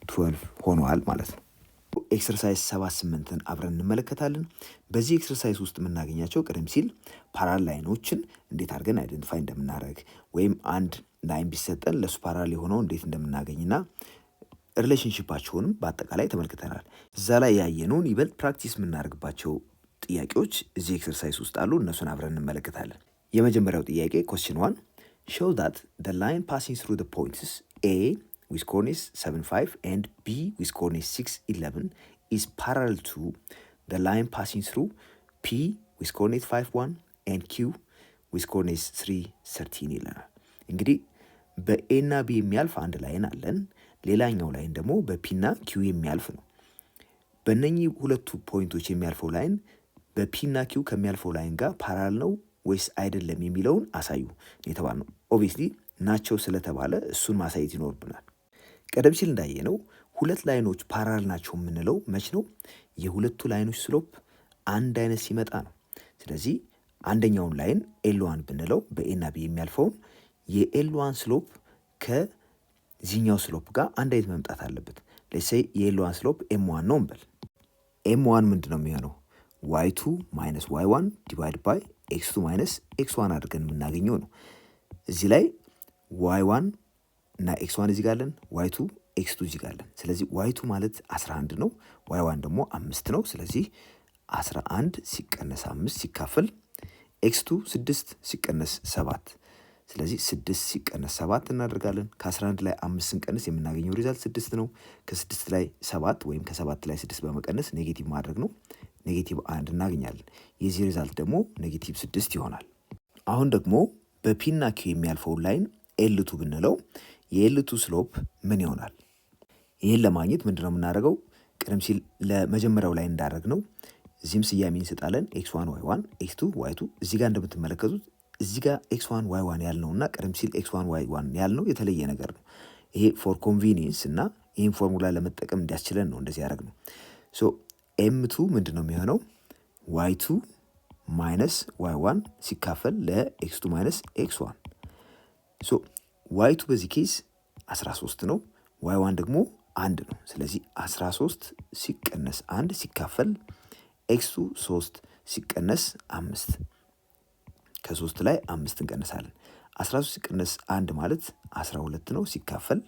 12 ሆኗል ማለት ነው። ኤክሰርሳይዝ 78ን አብረን እንመለከታለን። በዚህ ኤክሰርሳይዝ ውስጥ የምናገኛቸው ቀደም ሲል ፓራል ላይኖችን እንዴት አድርገን አይደንቲፋይ እንደምናደርግ ወይም አንድ ላይን ቢሰጠን ለሱ ፓራል የሆነው እንዴት እንደምናገኝና ሪሌሽንሺፓቸውንም በአጠቃላይ ተመልክተናል። እዛ ላይ ያየነውን ይበልጥ ፕራክቲስ የምናደርግባቸው ጥያቄዎች እዚህ ኤክሰርሳይዝ ውስጥ አሉ። እነሱን አብረን እንመለከታለን። የመጀመሪያው ጥያቄ question 1 show that the line passing through the points A with coordinates 7, 5 and B with coordinates 6, 11 is parallel to the line passing through P with coordinates 5, 1 and Q with coordinates 3, 13 ይለናል። እንግዲህ በኤ እና ቢ የሚያልፍ አንድ ላይን አለን። ሌላኛው ላይን ደግሞ በፒ እና ኪው የሚያልፍ ነው። በእነኚህ ሁለቱ ፖይንቶች የሚያልፈው ላይን በፒ እና ኪው ከሚያልፈው ላይን ጋር ፓራል ነው ወይስ አይደለም የሚለውን አሳዩ የተባልነው። ኦብቪየስሊ ናቸው ስለተባለ እሱን ማሳየት ይኖርብናል። ቀደም ሲል እንዳየነው ሁለት ላይኖች ፓራል ናቸው የምንለው መች ነው? የሁለቱ ላይኖች ስሎፕ አንድ አይነት ሲመጣ ነው። ስለዚህ አንደኛውን ላይን ኤል1 ብንለው በኤ እና ቢ የሚያልፈውን የኤል1 ስሎፕ ከዚህኛው ስሎፕ ጋር አንድ አይነት መምጣት አለበት። ለሴይ የኤል1 ስሎፕ ኤም1 ነው እንበል። ኤም1 ምንድን ነው የሚሆነው? ዋይ2 ማይነስ ዋይ1 ዲቫይድ ባይ ኤክስ2 ማይነስ ኤክስ1 አድርገን የምናገኘው ነው። እዚህ ላይ ዋይ1 እና ኤክስ1 እዚህ ጋር አለን፣ ዋይ2 ኤክስ2 እዚህ ጋር አለን። ስለዚህ ዋይ2 ማለት 11 ነው፣ ዋይ1 ደግሞ 5 ነው። ስለዚህ 11 ሲቀነስ 5 ሲካፈል ኤክስ2 6 ሲቀነስ 7። ስለዚህ 6 ሲቀነስ 7 እናደርጋለን። ከ11 ላይ 5 ስንቀንስ የምናገኘው ሪዛልት 6 ነው። ከ6 ላይ 7 ወይም ከ7 ላይ 6 በመቀነስ ኔጌቲቭ ማድረግ ነው። ኔጌቲቭ 1 እናገኛለን። የዚህ ሪዛልት ደግሞ ኔጌቲቭ 6 ይሆናል። አሁን ደግሞ በፒ እና ኪው የሚያልፈውን ላይን ኤል2 ብንለው የኤል2 ስሎፕ ምን ይሆናል? ይህን ለማግኘት ምንድነው የምናደርገው? ቀደም ሲል ለመጀመሪያው ላይ እንዳደረግ ነው እዚህም ስያሜ እንሰጣለን። ኤክስ1 ዋይ1 ኤክስ2 ዋይ2። እዚህ ጋር እንደምትመለከቱት እዚህ ጋር ኤክስ1 ዋይ1 ያልነው እና ቀደም ሲል ኤክስ1 ዋይ1 ያልነው የተለየ ነገር ነው። ይሄ ፎር ኮንቪኒየንስ እና ይህን ፎርሙላ ለመጠቀም እንዲያስችለን ነው እንደዚህ ያደረግ ነው። ሶ ኤም2 ምንድን ነው የሚሆነው? ዋይ2 ማይነስ ዋይ1 ሲካፈል ለኤክስ2 ማይነስ ኤክስ1። ሶ ዋይ2 በዚህ ኬስ 13 ነው፣ ዋይ1 ደግሞ 1 ነው። ስለዚህ 13 ሲቀነስ 1 ሲካፈል ኤክስ2 3 ሲቀነስ 5። ከ3 ላይ 5 እንቀንሳለን። 13 ሲቀነስ 1 ማለት 12 ነው። ሲካፈል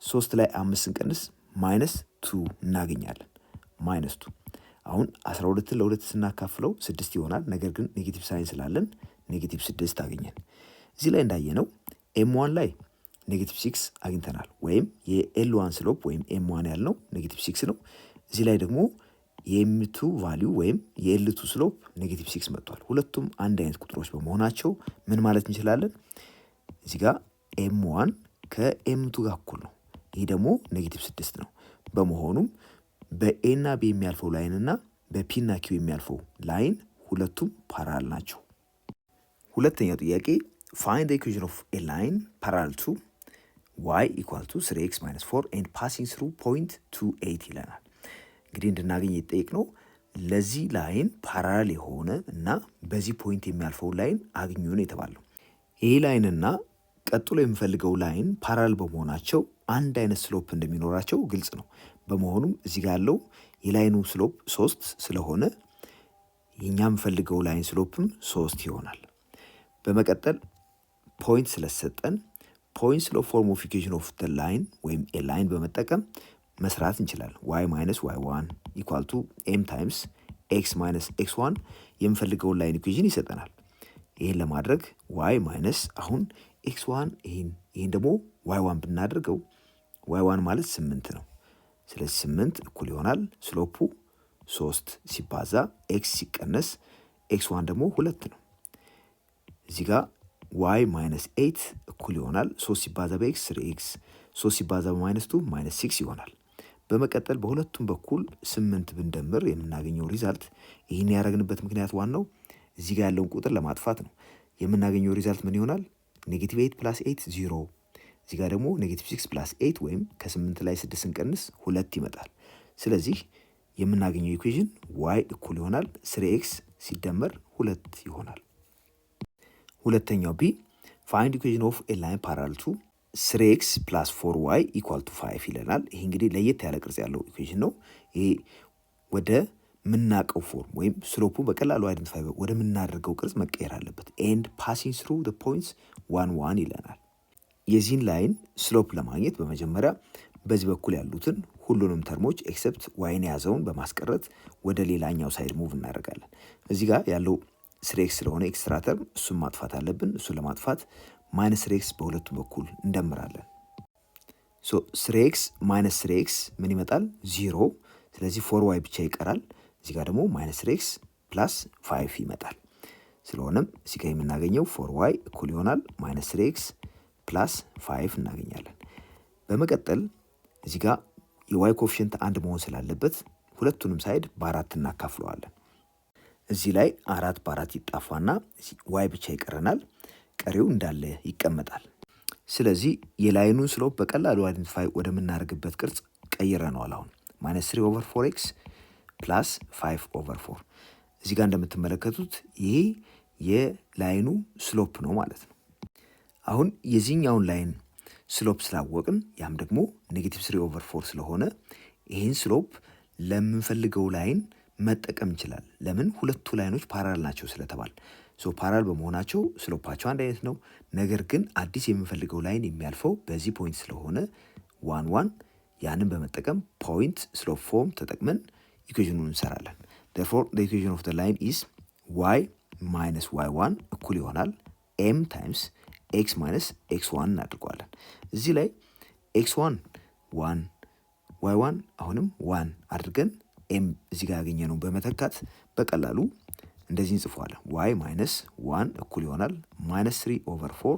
3 ላይ 5 ስንቀንስ ማይነስ 2 እናገኛለን። ማይነስ 2 አሁን 12ን ለ2 ስናካፍለው 6 ይሆናል። ነገር ግን ኔጌቲቭ ሳይን ስላለን ኔጌቲቭ 6 አገኘን። እዚህ ላይ እንዳየነው ኤም1 ላይ ኔጌቲቭ 6 አግኝተናል። ወይም የኤል1 ስሎፕ ወይም ኤም1 ያልነው ኔጌቲቭ 6 ነው። እዚህ ላይ ደግሞ የኤም2 ቫሊዩ ወይም የኤል2 ስሎፕ ኔጌቲቭ 6 መጥቷል። ሁለቱም አንድ አይነት ቁጥሮች በመሆናቸው ምን ማለት እንችላለን? እዚህ ጋር ኤም1 ከኤም2 ጋር እኩል ነው። ይህ ደግሞ ኔጌቲቭ 6 ነው። በመሆኑም በኤ እና ቢ የሚያልፈው ላይን እና በፒ እና ኪው የሚያልፈው ላይን ሁለቱም ፓራል ናቸው። ሁለተኛው ጥያቄ ፋይንድ ዘ ኢኩዌሽን ኦፍ ኤ ላይን ፓራል ቱ ዋይ ኢኳል ቱ 3x ማይነስ 4 ኤንድ ፓሲንግ ስሩ ፖይንት 28 ይለናል። እንግዲህ እንድናገኝ የተጠየቅነው ለዚህ ላይን ፓራል የሆነ እና በዚህ ፖይንት የሚያልፈው ላይን አግኙን የተባለው። ይህ ላይን እና ቀጥሎ የምፈልገው ላይን ፓራል በመሆናቸው አንድ አይነት ስሎፕ እንደሚኖራቸው ግልጽ ነው። በመሆኑም እዚህ ጋር ያለው የላይኑ ስሎፕ 3 ስለሆነ የኛ የምፈልገው ላይን ስሎፕም 3 ይሆናል። በመቀጠል ፖይንት ስለሰጠን ፖይንት ስሎፕ ፎርም ኦፍ ኢኩዌሽን ኦፍ ዘ ላይን ወይም ኤ ላይን በመጠቀም መስራት እንችላለን። ዋይ ማይነስ ዋይ1 ኢኳል ቱ ኤም ታይምስ ኤክስ ማይነስ ኤክስ1 የምፈልገውን ላይን ኢኩዌሽን ይሰጠናል። ይህን ለማድረግ ዋይ ማይነስ አሁን ኤክስ1 ይህን ደግሞ ዋይ1 ብናደርገው ዋይ1 ማለት 8 ነው። ስለዚህ 8 እኩል ይሆናል ስሎፑ 3 ሲባዛ ኤክስ ሲቀነስ ኤክስ1 ደግሞ 2 ነው። እዚህ ጋር ዋይ ማይነስ 8 እኩል ይሆናል 3 ሲባዛ በኤክስ 3ኤክስ 3 ሲባዛ በማይነስ 2 ማይነስ 6 ይሆናል። በመቀጠል በሁለቱም በኩል 8 ብንደምር የምናገኘው ሪዛልት ይህን ያደረግንበት ምክንያት ዋናው እዚህ ጋር ያለውን ቁጥር ለማጥፋት ነው። የምናገኘው ሪዛልት ምን ይሆናል? ኔጌቲቭ 8 ፕላስ 8 0። እዚህ ጋር ደግሞ ኔጌቲቭ 6 ፕላስ 8 ወይም ከ8 ላይ 6 ስንቀንስ 2 ይመጣል። ስለዚህ የምናገኘው ኢኩዌሽን ዋይ እኩል ይሆናል 3ኤክስ ሲደመር 2 ይሆናል። ሁለተኛው ቢ ፋይንድ ኢኩዌሽን ኦፍ ኤ ላይን ፓራል ቱ 3x ፕላስ 4y ኢኳል ቱ 5 ይለናል። ይሄ እንግዲህ ለየት ያለ ቅርጽ ያለው ኢኩዌሽን ነው። ይሄ ወደ ምናቀው ፎርም ወይም ስሎፑ በቀላሉ አይደንቲፋይ ወደ ምናደርገው ቅርጽ መቀየር አለበት። ኤንድ ፓሲንግ ስሩ ዘ ፖይንትስ 1 1 ይለናል። የዚህን ላይን ስሎፕ ለማግኘት በመጀመሪያ በዚህ በኩል ያሉትን ሁሉንም ተርሞች ኤክሰፕት ዋይን የያዘውን በማስቀረት ወደ ሌላኛው ሳይድ ሙቭ እናደርጋለን። እዚህ ጋር ያለው 3x ስለሆነ ኤክስትራ ተርም እሱን ማጥፋት አለብን። እሱን ለማጥፋት ማይነስ 3x በሁለቱም በኩል እንደምራለን። ሶ 3x ማይነስ 3x ምን ይመጣል? 0። ስለዚህ 4y ብቻ ይቀራል። እዚህ ጋር ደግሞ ማይነስ 3x ፕላስ 5 ይመጣል። ስለሆነም እዚህ ጋር የምናገኘው 4y እኩል ይሆናል ማይነስ 3x ፕላስ 5 እናገኛለን። በመቀጠል እዚህ ጋር የዋይ ኮፊሽንት አንድ መሆን ስላለበት ሁለቱንም ሳይድ በ4 እናካፍለዋለን። እዚህ ላይ 4 በ4 ይጣፋና ዋይ ብቻ ይቀረናል። ቀሪው እንዳለ ይቀመጣል። ስለዚህ የላይኑን ስሎፕ በቀላሉ አይደንቲፋይ ወደምናደርግበት ቅርጽ ቀይረነዋል። አሁን -3/4x ፕላስ 5/4 እዚህ ጋር እንደምትመለከቱት ይሄ የላይኑ ስሎፕ ነው ማለት ነው። አሁን የዚህኛውን ላይን ስሎፕ ስላወቅን ያም ደግሞ -3/4 ስለሆነ ይህን ስሎፕ ለምንፈልገው ላይን መጠቀም እንችላለን። ለምን? ሁለቱ ላይኖች ፓራል ናቸው ስለተባል ፓራል በመሆናቸው ስሎፓቸው አንድ አይነት ነው። ነገር ግን አዲስ የምንፈልገው ላይን የሚያልፈው በዚህ ፖይንት ስለሆነ 1 ያንን በመጠቀም ፖይንት ስሎፕ ፎርም ተጠቅመን ኢኩዌሽኑን እንሰራለን። therefore the equation of the line is y minus y1 እኩል ይሆናል m times x minus x1 እናድርገዋለን። እዚህ ላይ x1 1 y1 አሁንም 1 አድርገን m እዚህ ጋር ያገኘነው በመተካት በቀላሉ እንደዚህ እንጽፈዋለን። y minus 1 እኩል ይሆናል -3/4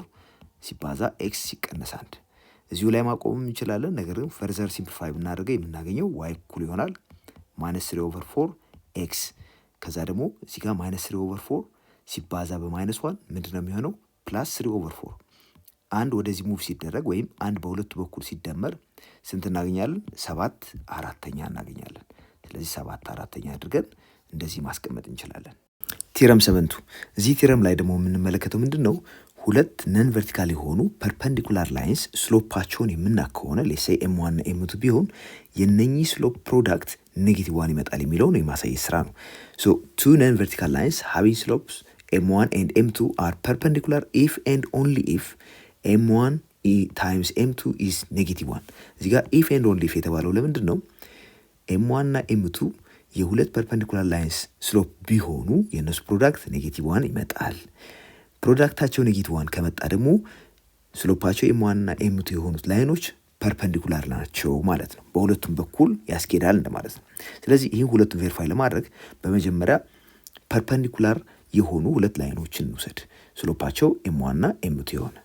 ሲባዛ x ሲቀነስ 1 እዚሁ ላይ ማቆም እንችላለን። ነገር ግን ፈርዘር ሲምፕሊፋይ ብናደርገው የምናገኘው y እኩል ይሆናል -3/4 x ከዛ ደግሞ እዚህ ጋር -3/4 ሲባዛ በ-1 ምንድነው የሚሆነው? +3/4 አንድ ወደዚህ ሙቭ ሲደረግ ወይም አንድ በሁለቱ በኩል ሲደመር ስንት እናገኛለን? 7/4 እናገኛለን። ስለዚህ 7/4 አድርገን እንደዚህ ማስቀመጥ እንችላለን። ቲረም 7 እዚህ ቲረም ላይ ደግሞ የምንመለከተው ምንድነው? ሁለት ነን ቨርቲካል የሆኑ ፐርፐንዲኩላር ላይንስ ስሎፓቸውን የምናክ ከሆነ ሌሴ m1 እና m2 ቢሆን የነኚህ ስሎፕ ፕሮዳክት -1 ይመጣል የሚለውን የማሳየት ስራ ነው። so two non-vertical lines having slopes m1 and m2 are perpendicular if and only if m1 times m2 is -1 እዚህ ጋር if and only if የተባለው ለምንድን ነው? m1 እና m2 የሁለት ፐርፐንዲኩላር ላይንስ ስሎፕ ቢሆኑ የነሱ ፕሮዳክት -1 ይመጣል። ፕሮዳክታቸው -1 ከመጣ ደግሞ ስሎፓቸው m1 እና m2 የሆኑት ላይኖች ፐርፐንዲኩላር ናቸው ማለት ነው። በሁለቱም በኩል ያስኬዳል እንደማለት ነው። ስለዚህ ይህን ሁለቱን ቬሪፋይ ለማድረግ በመጀመሪያ ፐርፐንዲኩላር የሆኑ ሁለት ላይኖችን እንውሰድ። ስሎፓቸው m1 እና m2 የሆነ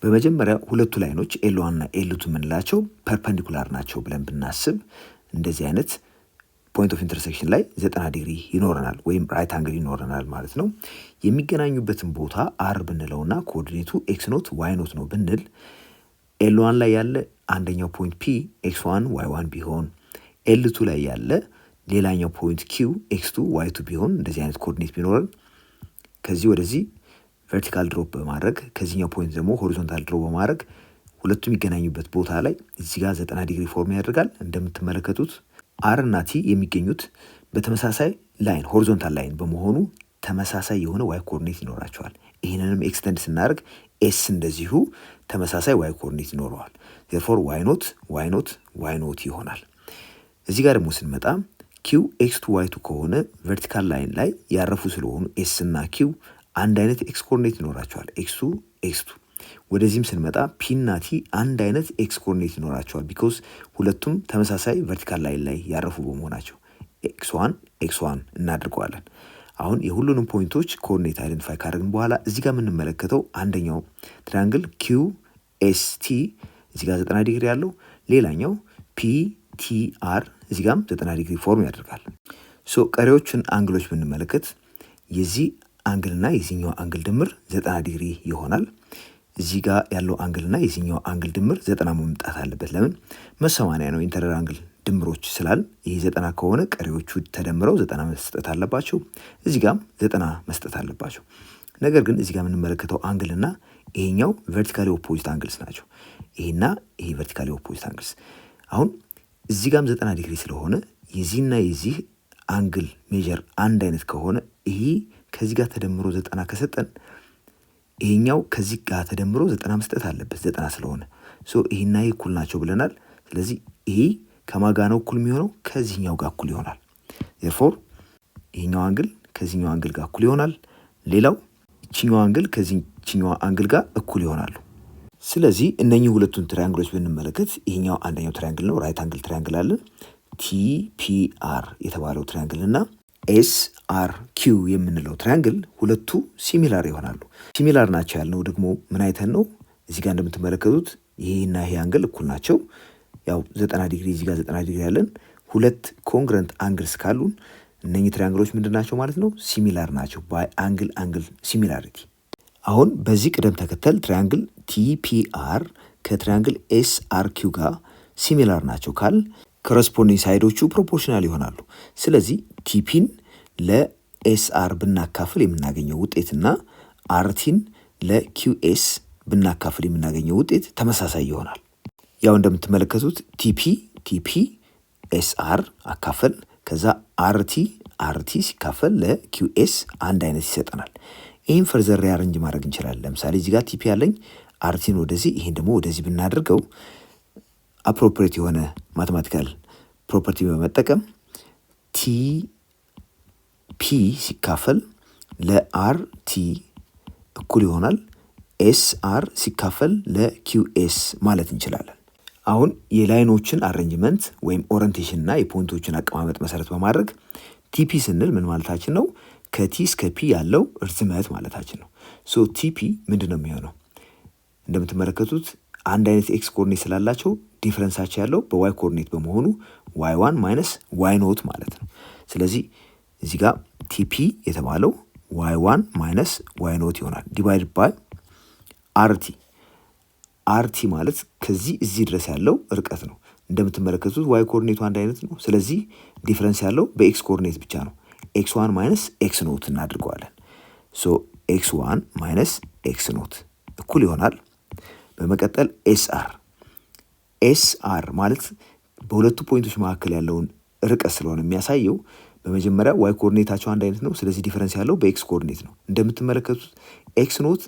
በመጀመሪያ ሁለቱ ላይኖች l1 እና l2 የምንላቸው ፐርፐንዲኩላር ናቸው ብለን ብናስብ እንደዚህ አይነት ፖይንት ኦፍ ኢንተርሴክሽን ላይ 90 ዲግሪ ይኖረናል ወይም ራይት አንግል ይኖረናል ማለት ነው። የሚገናኙበትን ቦታ r ብንለውና ኮኦርዲኔቱ x0 y0 ነው ብንል l1 ላይ ያለ አንደኛው ፖይንት p x1 y1 ቢሆን l2 ላይ ያለ ሌላኛው ፖይንት q x2 y2 ቢሆን እንደዚህ አይነት ኮኦርዲኔት ቢኖረን ከዚህ ወደዚህ ቨርቲካል ድሮፕ በማድረግ ከዚህኛው ፖይንት ደግሞ ሆሪዞንታል ድሮፕ በማድረግ ሁለቱም የሚገናኙበት ቦታ ላይ እዚህ ጋር 90 ዲግሪ ፎርም ያደርጋል። እንደምትመለከቱት r እና t የሚገኙት በተመሳሳይ ላይን ሆሪዞንታል ላይን በመሆኑ ተመሳሳይ የሆነ y ኮኦርዲኔት ይኖራቸዋል። ይሄንንም ኤክስቴንድ ስናደርግ s እንደዚሁ ተመሳሳይ y ኮኦርዲኔት ይኖረዋል። therefore y0 ይሆናል። እዚህ ጋር ደግሞ ስንመጣ q x2 y2 ከሆነ ቨርቲካል ላይን ላይ ያረፉ ስለሆኑ s እና q አንድ አይነት x ኮኦርዲኔት ይኖራቸዋል x2 x2። ወደዚህም ስንመጣ p እና t አንድ አይነት x ኮኦርዲኔት ይኖራቸዋል ቢኮዝ ሁለቱም ተመሳሳይ ቨርቲካል ላይን ላይ ያረፉ በመሆናቸው x1 እናድርገዋለን። አሁን የሁሉንም ፖይንቶች ኮኦርዲኔት አይደንቲፋይ ካደረግን በኋላ እዚህ ጋር የምንመለከተው አንደኛው ትራያንግል QST እዚህ ጋር 90 ዲግሪ ያለው ሌላኛው PTR እዚህ ጋርም 90 ዲግሪ ፎርም ያደርጋል። ቀሪዎቹን አንግሎች ብንመለከት የዚህ አንግልና የዚህኛው አንግል ድምር 90 ዲግሪ ይሆናል። እዚህ ጋር ያለው አንግልና የዚህኛው አንግል ድምር 90 መምጣት አለበት። ለምን? 180 ነው ኢንተረር አንግል ድምሮች ስላል ይሄ 90 ከሆነ ቀሪዎቹ ተደምረው 90 መስጠት አለባቸው። እዚህ ጋርም 90 መስጠት አለባቸው። ነገር ግን እዚህ ጋር የምንመለከተው አንግልና ይሄኛው ቨርቲካሊ ኦፖዚት አንግልስ ናቸው። ይሄና ይሄ ቨርቲካሊ ኦፖዚት አንግልስ። አሁን እዚህ ጋርም 90 ዲግሪ ስለሆነ የዚህና የዚህ አንግል ሜጀር አንድ አይነት ከሆነ ይሄ ከዚህ ጋር ተደምሮ 90 ከሰጠን ይሄኛው ከዚህ ጋር ተደምሮ 90 መስጠት አለበት 90 ስለሆነ ይሄና ይሄ እኩል ናቸው ብለናል። ስለዚህ ይሄ ከማጋ ነው እኩል የሚሆነው ከዚህኛው ጋር እኩል ይሆናል። therefore ይሄኛው አንግል ከዚህኛው አንግል ጋር እኩል ይሆናል። ሌላው እቺኛው አንግል ከዚህኛው አንግል ጋር እኩል ይሆናሉ። ስለዚህ እነኚህ ሁለቱን ትራያንግሎች ብንመለከት ይሄኛው አንደኛው ትራያንግል ነው፣ ራይት አንግል ትራያንግል አለ TPR የተባለው ትራያንግል እና SRQ የምንለው ትራያንግል ሁለቱ ሲሚላር ይሆናሉ። ሲሚላር ናቸው ያልነው ደግሞ ምን አይተን ነው? እዚህ ጋር እንደምትመለከቱት ይሄና ይሄ አንግል እኩል ናቸው። ያው 90 ዲግሪ እዚህ ጋር 90 ዲግሪ ያለን ሁለት ኮንግረንት አንግልስ ካሉን እነኚህ ትሪያንግሎች ምንድን ናቸው ማለት ነው? ሲሚላር ናቸው ባይ አንግል ሲሚላሪቲ። አሁን በዚህ ቅደም ተከተል ትሪያንግል ቲፒአር ከትሪያንግል ኤስአርኪው ጋር ሲሚላር ናቸው ካል ኮረስፖንዲንግ ሳይዶቹ ፕሮፖርሽናል ይሆናሉ። ስለዚህ ቲፒን ለኤስአር ብናካፍል የምናገኘው ውጤትና አርቲን ለኪውኤስ ብናካፍል የምናገኘው ውጤት ተመሳሳይ ይሆናል። ያው እንደምትመለከቱት ቲፒ ኤስአር አካፈል ከዛ አርቲ ሲካፈል ለኪውኤስ አንድ አይነት ይሰጠናል። ይህን ፈርዘር ሪአሬንጅ ማድረግ እንችላለን። ለምሳሌ እዚህ ጋር ቲፒ ያለኝ አርቲን ወደዚህ ይሄን ደግሞ ወደዚህ ብናደርገው አፕሮፕሪየት የሆነ ማቴማቲካል ፕሮፐርቲ በመጠቀም ቲፒ ሲካፈል ለአርቲ እኩል ይሆናል ኤስአር ሲካፈል ለኪውኤስ ማለት እንችላለን። አሁን የላይኖችን አሬንጅመንት ወይም ኦሪንቴሽን እና የፖይንቶችን አቀማመጥ መሰረት በማድረግ ቲፒ ስንል ምን ማለታችን ነው? ከቲ እስከ ፒ ያለው እርዝመት ማለታችን ነው። ሶ ቲፒ ምንድን ነው የሚሆነው? እንደምትመለከቱት አንድ አይነት ኤክስ ኮኦርዲኔት ስላላቸው ዲፍረንሳቸው ያለው በዋይ ኮኦርዲኔት በመሆኑ ዋይ ዋን ማይነስ ዋይ ኖት ማለት ነው። ስለዚህ እዚህ ጋር ቲፒ የተባለው ዋይ ዋን ማይነስ ዋይ ኖት ይሆናል ዲቫይድ ባይ አርቲ ማለት ከዚህ እዚህ ድረስ ያለው ርቀት ነው። እንደምትመለከቱት ዋይ ኮኦርዲኔቱ አንድ አይነት ነው። ስለዚህ ዲፍረንስ ያለው በኤክስ ኮኦርዲኔት ብቻ ነው። ኤክስ ዋን ማይነስ ኤክስ ኖት እናድርገዋለን። ሶ ኤክስ ዋን ማይነስ ኤክስ ኖት እኩል ይሆናል። በመቀጠል ኤስአር ማለት በሁለቱ ፖይንቶች መካከል ያለውን ርቀት ስለሆነ የሚያሳየው በመጀመሪያ ዋይ ኮኦርዲኔታቸው አንድ አይነት ነው። ስለዚህ ዲፈረንስ ያለው በኤክስ ኮኦርዲኔት ነው። እንደምትመለከቱት ኤክስ ኖት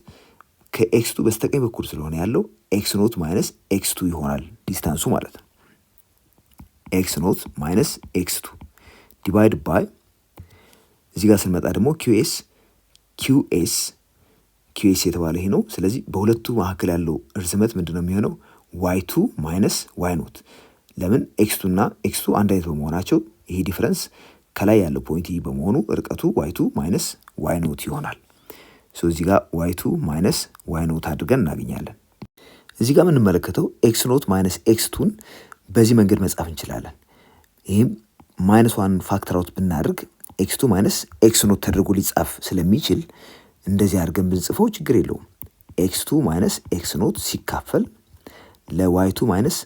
ከኤክስቱ በስተቀኝ በኩል ስለሆነ ያለው ኤክስ ኖት ማይነስ ኤክስ ቱ ይሆናል ዲስታንሱ ማለት ነው። ኤክስ ኖት ማይነስ ኤክስ ቱ ዲቫይድ ባይ እዚህ ጋር ስንመጣ ደግሞ ኪውኤስ የተባለ ይሄ ነው። ስለዚህ በሁለቱ መካከል ያለው እርዝመት ምንድን ነው የሚሆነው? ዋይ ቱ ማይነስ ዋይ ኖት። ለምን? ኤክስ ቱ እና ኤክስ ቱ አንድ አይነት በመሆናቸው ይሄ ዲፈረንስ ከላይ ያለው ፖይንት በመሆኑ ርቀቱ ዋይ ቱ ማይነስ ዋይ ኖት ይሆናል። እዚህ ጋር ዋይ ቱ ማይነስ ዋይ ኖት አድርገን እናገኛለን። እዚህ ጋር የምንመለከተው ኤክስ ኖት ማይነስ ኤክስ ቱን በዚህ መንገድ መጻፍ እንችላለን። ይህም ማይነስ ዋን ፋክተር አውት ብናደርግ ኤክስ ቱ ማይነስ ኤክስ ኖት ተደርጎ ሊጻፍ ስለሚችል እንደዚህ አድርገን ብንጽፈው ችግር የለውም። ኤክስ ቱ ማይነስ ኤክስ ኖት ሲካፈል ለዋይ ቱ ማይነስ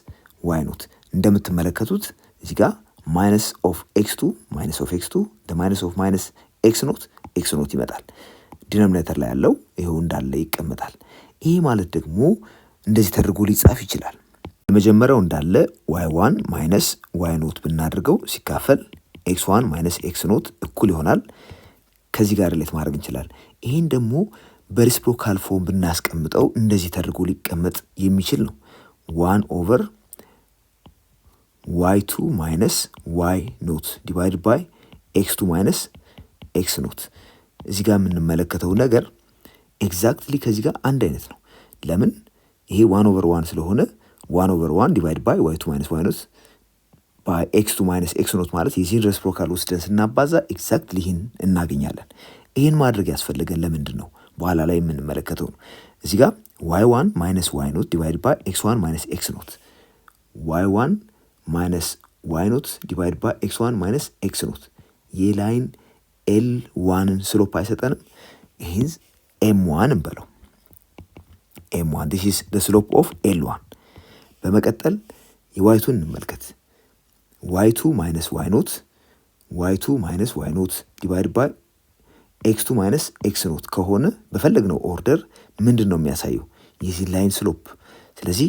ዋይ ኖት። እንደምትመለከቱት እዚህ ጋር ማይነስ ኦፍ ኤክስ ቱ ማይነስ ኦፍ ኤክስ ቱ ማይነስ ኦፍ ማይነስ ኤክስ ኖት ይመጣል። ዲኖሚኔተር ላይ ያለው ይኸው እንዳለ ይቀመጣል። ይህ ማለት ደግሞ እንደዚህ ተደርጎ ሊጻፍ ይችላል። የመጀመሪያው እንዳለ ዋይ ዋን ማይነስ ዋይ ኖት ብናደርገው ሲካፈል ኤክስ ዋን ማይነስ ኤክስ ኖት እኩል ይሆናል። ከዚህ ጋር ሪሌት ማድረግ እንችላለን። ይህን ደግሞ በሪስፕሮካል ፎርም ብናስቀምጠው እንደዚህ ተደርጎ ሊቀመጥ የሚችል ነው። ዋን ኦቨር ዋይ ቱ ማይነስ ዋይ ኖት ዲቫይድ ባይ ኤክስ ቱ ማይነስ ኤክስ ኖት። እዚህ ጋር የምንመለከተው ነገር ኤግዛክትሊ ከዚህ ጋር አንድ አይነት ነው። ለምን? ይሄ ዋን ኦቨር ዋን ስለሆነ ዋን ኦቨር ዋን ዲቫይድ ባይ ዋይ ቱ ማይነስ ዋይ ኖት ባይ ኤክስ ቱ ማይነስ ኤክስ ኖት ማለት የዚህን ሬሲፕሮካል ወስደን ስናባዛ ኤግዛክትሊ ይህን እናገኛለን። ይህን ማድረግ ያስፈለገን ለምንድን ነው? በኋላ ላይ የምንመለከተው ነው። እዚህ ጋር ዋይ ዋን ማይነስ ዋይ ኖት ዲቫይድ ባይ ኤክስ ዋን ማይነስ ኤክስ ኖት ዋይ ዋን ማይነስ ዋይ ኖት ዲቫይድ ባይ ኤክስ ዋን ማይነስ ኤክስ ኖት የላይን ኤል ዋንን ስሎፕ አይሰጠንም። ይህን ኤም ዋን እንበለው። ኤም ዋን ዲስ ኢዝ ዘ ስሎፕ ኦፍ ኤል ዋን። በመቀጠል የዋይቱን እንመልከት። ዋይ ቱ ማይነስ ዋይ ኖት ዋይ ቱ ማይነስ ዋይ ኖት ዲቫይድ ባይ ኤክስ ቱ ማይነስ ኤክስ ኖት ከሆነ በፈለግነው ኦርደር ምንድን ነው የሚያሳየው? የዚህ ላይን ስሎፕ። ስለዚህ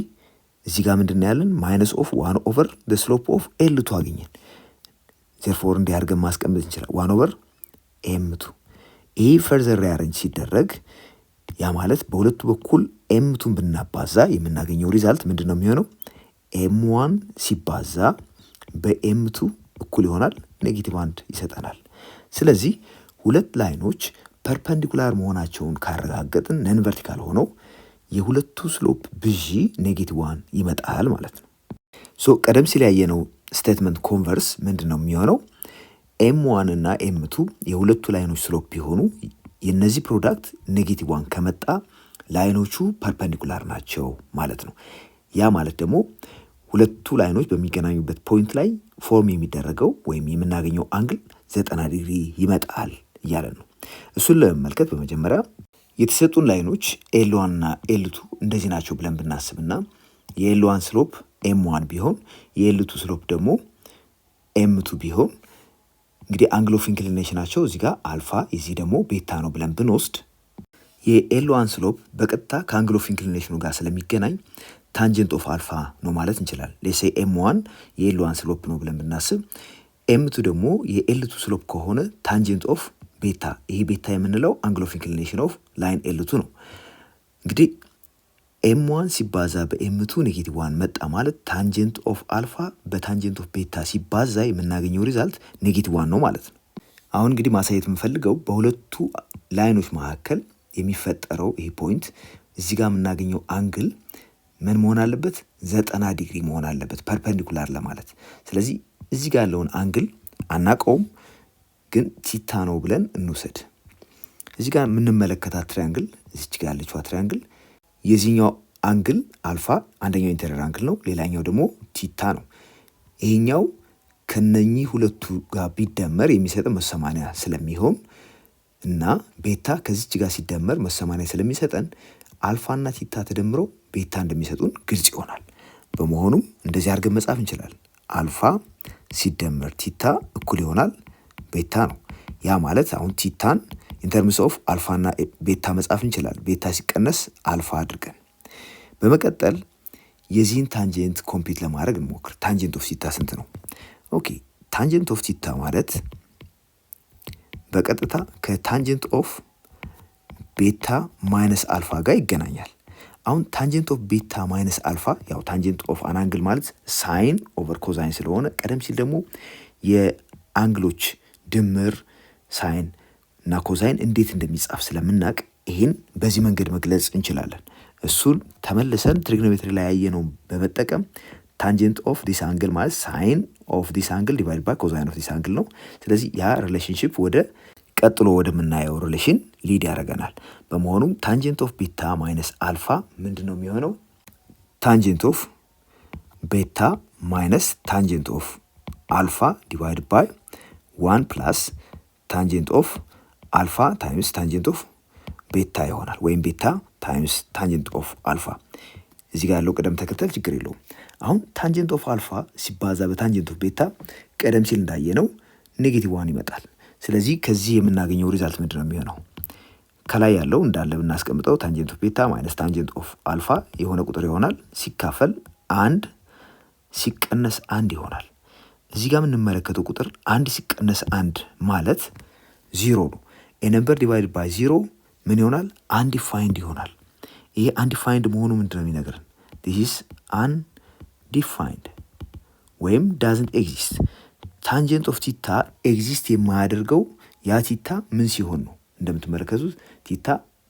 እዚህ ጋር ምንድን ነው ያለን? ማይነስ ኦፍ ዋን ኦቨር ዘ ስሎፕ ኦፍ ኤል ቱ አገኘን። ዜርፎር እንዲህ አድርገን ማስቀመጥ እንችላለን። ዋን ኦቨር ኤም ቱ። ይህ ፈርዘር ሪአሬንጅ ሲደረግ ያ ማለት በሁለቱ በኩል ኤም ቱን ብናባዛ የምናገኘው ሪዛልት ምንድን ነው የሚሆነው? ኤም ዋን ሲባዛ በኤም ቱ እኩል ይሆናል ኔጌቲቭ አንድ ይሰጠናል። ስለዚህ ሁለት ላይኖች ፐርፐንዲኩላር መሆናቸውን ካረጋገጥን ነን ቨርቲካል ሆነው የሁለቱ ስሎፕ ብዢ ኔጌቲቭ ዋን ይመጣል ማለት ነው። ሶ ቀደም ሲል ያየነው ስቴትመንት ኮንቨርስ ምንድን ነው የሚሆነው? ኤም ዋን እና ኤም ቱ የሁለቱ ላይኖች ስሎፕ ቢሆኑ የነዚህ ፕሮዳክት ኔጌቲቭ ዋን ከመጣ ላይኖቹ ፐርፐንዲኩላር ናቸው ማለት ነው። ያ ማለት ደግሞ ሁለቱ ላይኖች በሚገናኙበት ፖይንት ላይ ፎርም የሚደረገው ወይም የምናገኘው አንግል 90 ዲግሪ ይመጣል እያለ ነው። እሱን ለመመልከት በመጀመሪያ የተሰጡን ላይኖች ኤል1 እና ኤል2 እንደዚህ ናቸው ብለን ብናስብና የኤል1 ስሎፕ ኤም1 ቢሆን የኤል2 ስሎፕ ደግሞ ኤም2 ቢሆን እንግዲህ አንግል ኦፍ ኢንክሊኔሽናቸው እዚህ ጋር አልፋ እዚህ ደግሞ ቤታ ነው ብለን ብንወስድ የኤል1 ስሎፕ በቀጥታ ከአንግል ኦፍ ኢንክሊኔሽኑ ጋር ስለሚገናኝ ታንጀንት ኦፍ አልፋ ነው ማለት እንችላለን። ሌሴ ኤም1 የኤል1 ስሎፕ ነው ብለን ብናስብ ኤም2 ደግሞ የኤል2 ስሎፕ ከሆነ ታንጀንት ኦፍ ቤታ፣ ይሄ ቤታ የምንለው አንግል ኦፍ ኢንክሊኔሽን ኦፍ ላይን ኤል2 ነው። እንግዲህ ኤም1 ሲባዛ በኤም2 -1 መጣ ማለት ታንጀንት ኦፍ አልፋ በታንጀንት ኦፍ ቤታ ሲባዛ የምናገኘው ሪዛልት -1 ነው ማለት ነው። አሁን እንግዲህ ማሳየት የምንፈልገው በሁለቱ ላይኖች መካከል የሚፈጠረው ይሄ ፖይንት እዚህ ጋር የምናገኘው አንግል ምን መሆን አለበት? 90 ዲግሪ መሆን አለበት ፐርፔንዲኩላር ለማለት። ስለዚህ እዚህ ጋር ያለውን አንግል አናቀውም፣ ግን ቲታ ነው ብለን እንውሰድ። እዚህ ጋር የምንመለከታት ትሪያንግል እዚች ጋር ያለችዋ ትሪያንግል የዚህኛው አንግል አልፋ አንደኛው ኢንተሪየር አንግል ነው፣ ሌላኛው ደግሞ ቲታ ነው። ይሄኛው ከነኚህ ሁለቱ ጋር ቢደመር የሚሰጠን 180 ስለሚሆን እና ቤታ ከዚች ጋር ሲደመር 180 ስለሚሰጠን አልፋና ቲታ ተደምረው ቤታ እንደሚሰጡን ግልጽ ይሆናል። በመሆኑም እንደዚህ አድርገን መጻፍ እንችላለን። አልፋ ሲደመር ቲታ እኩል ይሆናል ቤታ ነው። ያ ማለት አሁን ቲታን ኢንተርምስ ኦፍ አልፋና ቤታ መጻፍ እንችላለን። ቤታ ሲቀነስ አልፋ አድርገን በመቀጠል የዚህን ታንጀንት ኮምፒት ለማድረግ እንሞክር። ታንጀንት ኦፍ ቲታ ስንት ነው? ኦኬ ታንጀንት ኦፍ ቲታ ማለት በቀጥታ ከታንጀንት ኦፍ ቤታ ማይነስ አልፋ ጋር ይገናኛል። አሁን ታንጀንት ኦፍ ቤታ ማይነስ አልፋ ያው ታንጀንት ኦፍ አን አንግል ማለት ሳይን ኦቨር ኮዛይን ስለሆነ ቀደም ሲል ደግሞ የአንግሎች ድምር ሳይን እና ኮዛይን እንዴት እንደሚጻፍ ስለምናቅ ይህን በዚህ መንገድ መግለጽ እንችላለን። እሱን ተመልሰን ትሪግኖሜትሪ ላይ ያየነው በመጠቀም ታንጀንት ኦፍ ዲስ አንግል ማለት ሳይን ኦፍ ዲስ አንግል ዲቫይድ ባይ ኮዛይን ኦፍ ዲስ አንግል ነው። ስለዚህ ያ ሪሌሽንሺፕ ወደ ቀጥሎ ወደምናየው ሪሌሽን ሊድ ያደርገናል። በመሆኑም ታንጀንት ኦፍ ቤታ ማይነስ አልፋ ምንድን ነው የሚሆነው? ታንጀንት ኦፍ ቤታ ማይነስ ታንጀንት ኦፍ አልፋ ዲቫይድ ባይ 1 ፕላስ ታንጀንት ኦፍ አልፋ ታይምስ ታንጀንት ኦፍ ቤታ ይሆናል። ወይም ቤታ ታይምስ ታንጀንት ኦፍ አልፋ። እዚህ ጋር ያለው ቅደም ተከተል ችግር የለውም። አሁን ታንጀንት ኦፍ አልፋ ሲባዛ በታንጀንት ኦፍ ቤታ ቀደም ሲል እንዳየነው -1 ይመጣል። ስለዚህ ከዚህ የምናገኘው ሪዛልት ምንድን ነው የሚሆነው? ከላይ ያለው እንዳለ ብናስቀምጠው ታንጀንት ኦፍ ቤታ ማይነስ ታንጀንት ኦፍ አልፋ የሆነ ቁጥር ይሆናል ሲካፈል 1 ሲቀነስ 1 ይሆናል። እዚህ ጋር የምንመለከተው ቁጥር 1 ሲቀነስ 1 ማለት 0 ነው። ኤ ነምበር ዲቫይድ ባይ 0 ምን ይሆናል? አንዲፋይንድ ይሆናል። ይሄ አንዲፋይንድ መሆኑ ምንድን ነው የሚነግረን? this is undefined ወይም doesn't exist። ታንጀንት ኦፍ ቲታ ኤግዚስት የማያደርገው ያ ቲታ ምን ሲሆን ነው? እንደምትመለከቱት ቲታ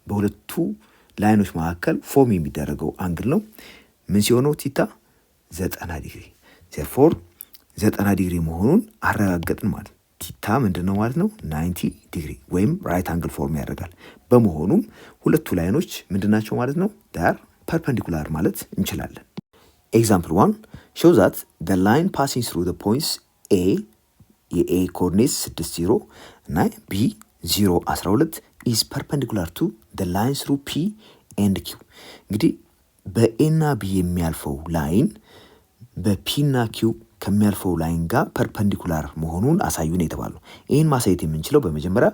በሁለቱ ላይኖች መካከል ፎርም የሚደረገው አንግል ነው። ምን ሲሆን ነው? ቲታ 90 ዲግሪ። therefore 90 ዲግሪ መሆኑን አረጋገጥን ማለት ቲታ ምንድን ነው ማለት ነው? 90 ዲግሪ ወይም ራይት አንግል ፎርም ያደርጋል። በመሆኑም ሁለቱ ላይኖች ምንድናቸው ማለት ነው? ዳር ፐርፐንዲኩላር ማለት እንችላለን። ኤግዛምፕል 1 shows that the line passing through the points A የA ኮኦርዲኔትስ 60 እና B 012 is perpendicular to the line through P and Q። እንግዲህ በA እና B የሚያልፈው ላይን በP እና Q ከሚያልፈው ላይን ጋር ፐርፐንዲኩላር መሆኑን አሳዩን የተባለው። ይህን ማሳየት የምንችለው በመጀመሪያ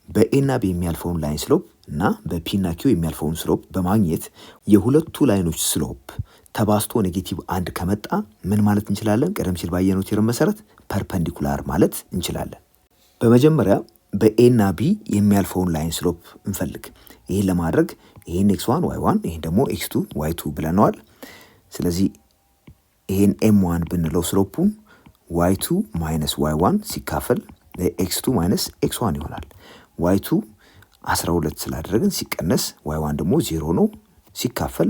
በኤ እና ቢ የሚያልፈውን ላይን ስሎፕ እና በፒ እና ኪው የሚያልፈውን ስሎፕ በማግኘት የሁለቱ ላይኖች ስሎፕ ተባስቶ -1 ከመጣ ምን ማለት እንችላለን? ቀደም ሲል ባየነው ቴርም መሰረት ፐርፐንዲኩላር ማለት እንችላለን። በመጀመሪያ በኤ እና ቢ የሚያልፈውን ላይን ስሎፕ እንፈልግ። ይህን ለማድረግ ይህን x1 y1 ይህን ደግሞ x2 y2 ብለነዋል። ስለዚህ ይህን m1 ብንለው ስሎፑን y2 ማይነስ y1 ሲካፈል x2 ማይነስ x1 ይሆናል። y2 12 ስላደረግን ሲቀነስ y1 ደግሞ 0 ነው ሲካፈል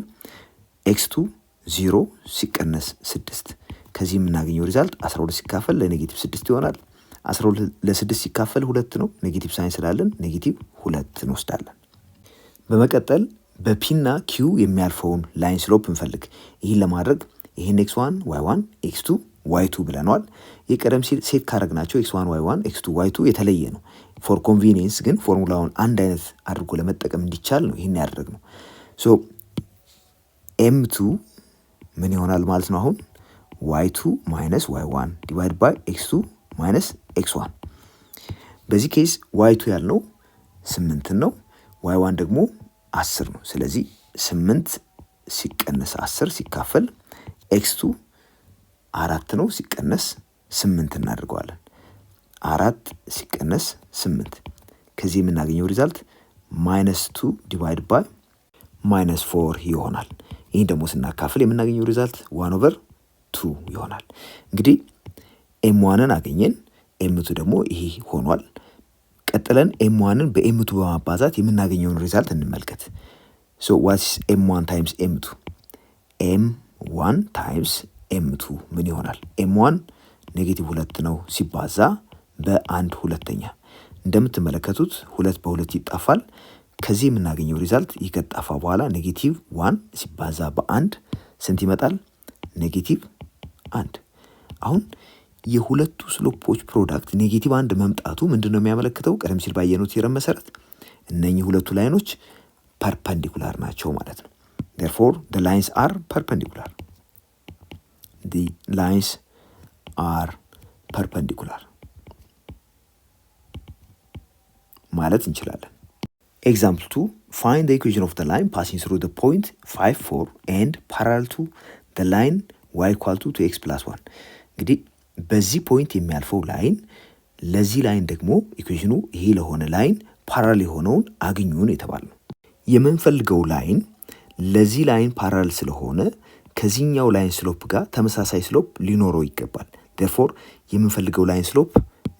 x2 0 ሲቀነስ 6 ከዚህ የምናገኘው ሪዛልት 12 ሲካፈል -6 ይሆናል። 12 ለ6 ሲካፈል 2 ነው። ኔጌቲቭ ሳይን ስላለን -2 እንወስዳለን። በመቀጠል በፒ እና ኪው የሚያልፈውን ላይን ስሎፕ እንፈልግ። ይህን ለማድረግ ይህን x1 y1 x2 ዋይ ቱ ብለናል። የቀደም ሲል ሴት ካረግናቸው x1 y1 x2 y2 የተለየ ነው። ፎር ኮንቪኒየንስ ግን ፎርሙላውን አንድ አይነት አድርጎ ለመጠቀም እንዲቻል ነው ይህን ያደረግነው። ሶ m2 ምን ይሆናል ማለት ነው? አሁን y2 ማይነስ y1 ዲቫይድ ባይ x2 ማይነስ x1። በዚህ ኬስ y2 ያልነው 8 ነው፣ y1 ደግሞ 10 ነው። ስለዚህ 8 ሲቀነስ 10 ሲካፈል x2 4 ነው ሲቀነስ 8 እናደርገዋለን። 4 ሲቀነስ 8 ከዚህ የምናገኘው ሪዛልት -2 ዲቫይድ ባይ -4 ይሆናል። ይህን ደግሞ ስናካፍል የምናገኘው ሪዛልት 1/2 ይሆናል። እንግዲህ m1ን አገኘን፣ m2 ደግሞ ይሄ ሆኗል። ቀጥለን m1ን በm2 በማባዛት የምናገኘውን ሪዛልት እንመልከት። ሶ ዋትስ m1 ታይምስ m2? m1 ታይምስ m2 ምን ይሆናል? m1 -2 ነው ሲባዛ በ1 ሁለተኛ። እንደምትመለከቱት 2 በ2 ይጣፋል። ከዚህ የምናገኘው ሪዛልት ይከጣፋ በኋላ -1 ሲባዛ በ1 ስንት ይመጣል? -1። አሁን የሁለቱ ስሎፖች ፕሮዳክት -1 መምጣቱ ምንድነው የሚያመለክተው? ቀደም ሲል ባየነው ቴረም መሰረት እነኚህ ሁለቱ ላይኖች ፐርፐንዲኩላር ናቸው ማለት ነው። therefore the lines are perpendicular. the lines are perpendicular ማለት እንችላለን። Example 2, find the equation of the line passing through the point 5, 4 and parallel to the line y equal to 2x plus 1. እንግዲህ በዚህ ፖይንት የሚያልፈው ላይን ለዚህ ላይን ደግሞ ኢኩዌሽኑ ይሄ ለሆነ ላይን ፓራል የሆነውን አግኙን የተባለው የምንፈልገው ላይን ለዚህ ላይን ፓራል ስለሆነ ከዚህኛው ላይን ስሎፕ ጋር ተመሳሳይ ስሎፕ ሊኖረው ይገባል። therefore የምንፈልገው ላይን ስሎፕ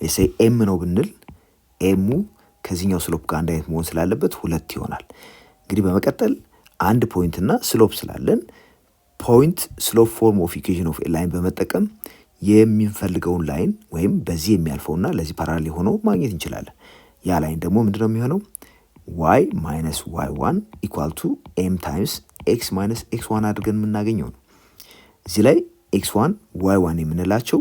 say m ነው ብንል m ከዚህኛው ስሎፕ ጋር አንድ አይነት መሆን ስላለበት 2 ይሆናል። እንግዲህ በመቀጠል አንድ ፖይንት እና ስሎፕ ስላለን ፖይንት ስሎፕ ፎርም ኦፍ ኢኩዌሽን ኦፍ ኤ ላይን በመጠቀም የሚፈልገውን ላይን ወይም በዚህ የሚያልፈውና ለዚህ ፓራሌል ሆነው ማግኘት እንችላለን። ያ ላይን ደግሞ ምንድነው የሚሆነው? y minus y1 equal to m times x minus x1 አድርገን የምናገኘው ነው። እዚህ ላይ x1 y1 የምንላቸው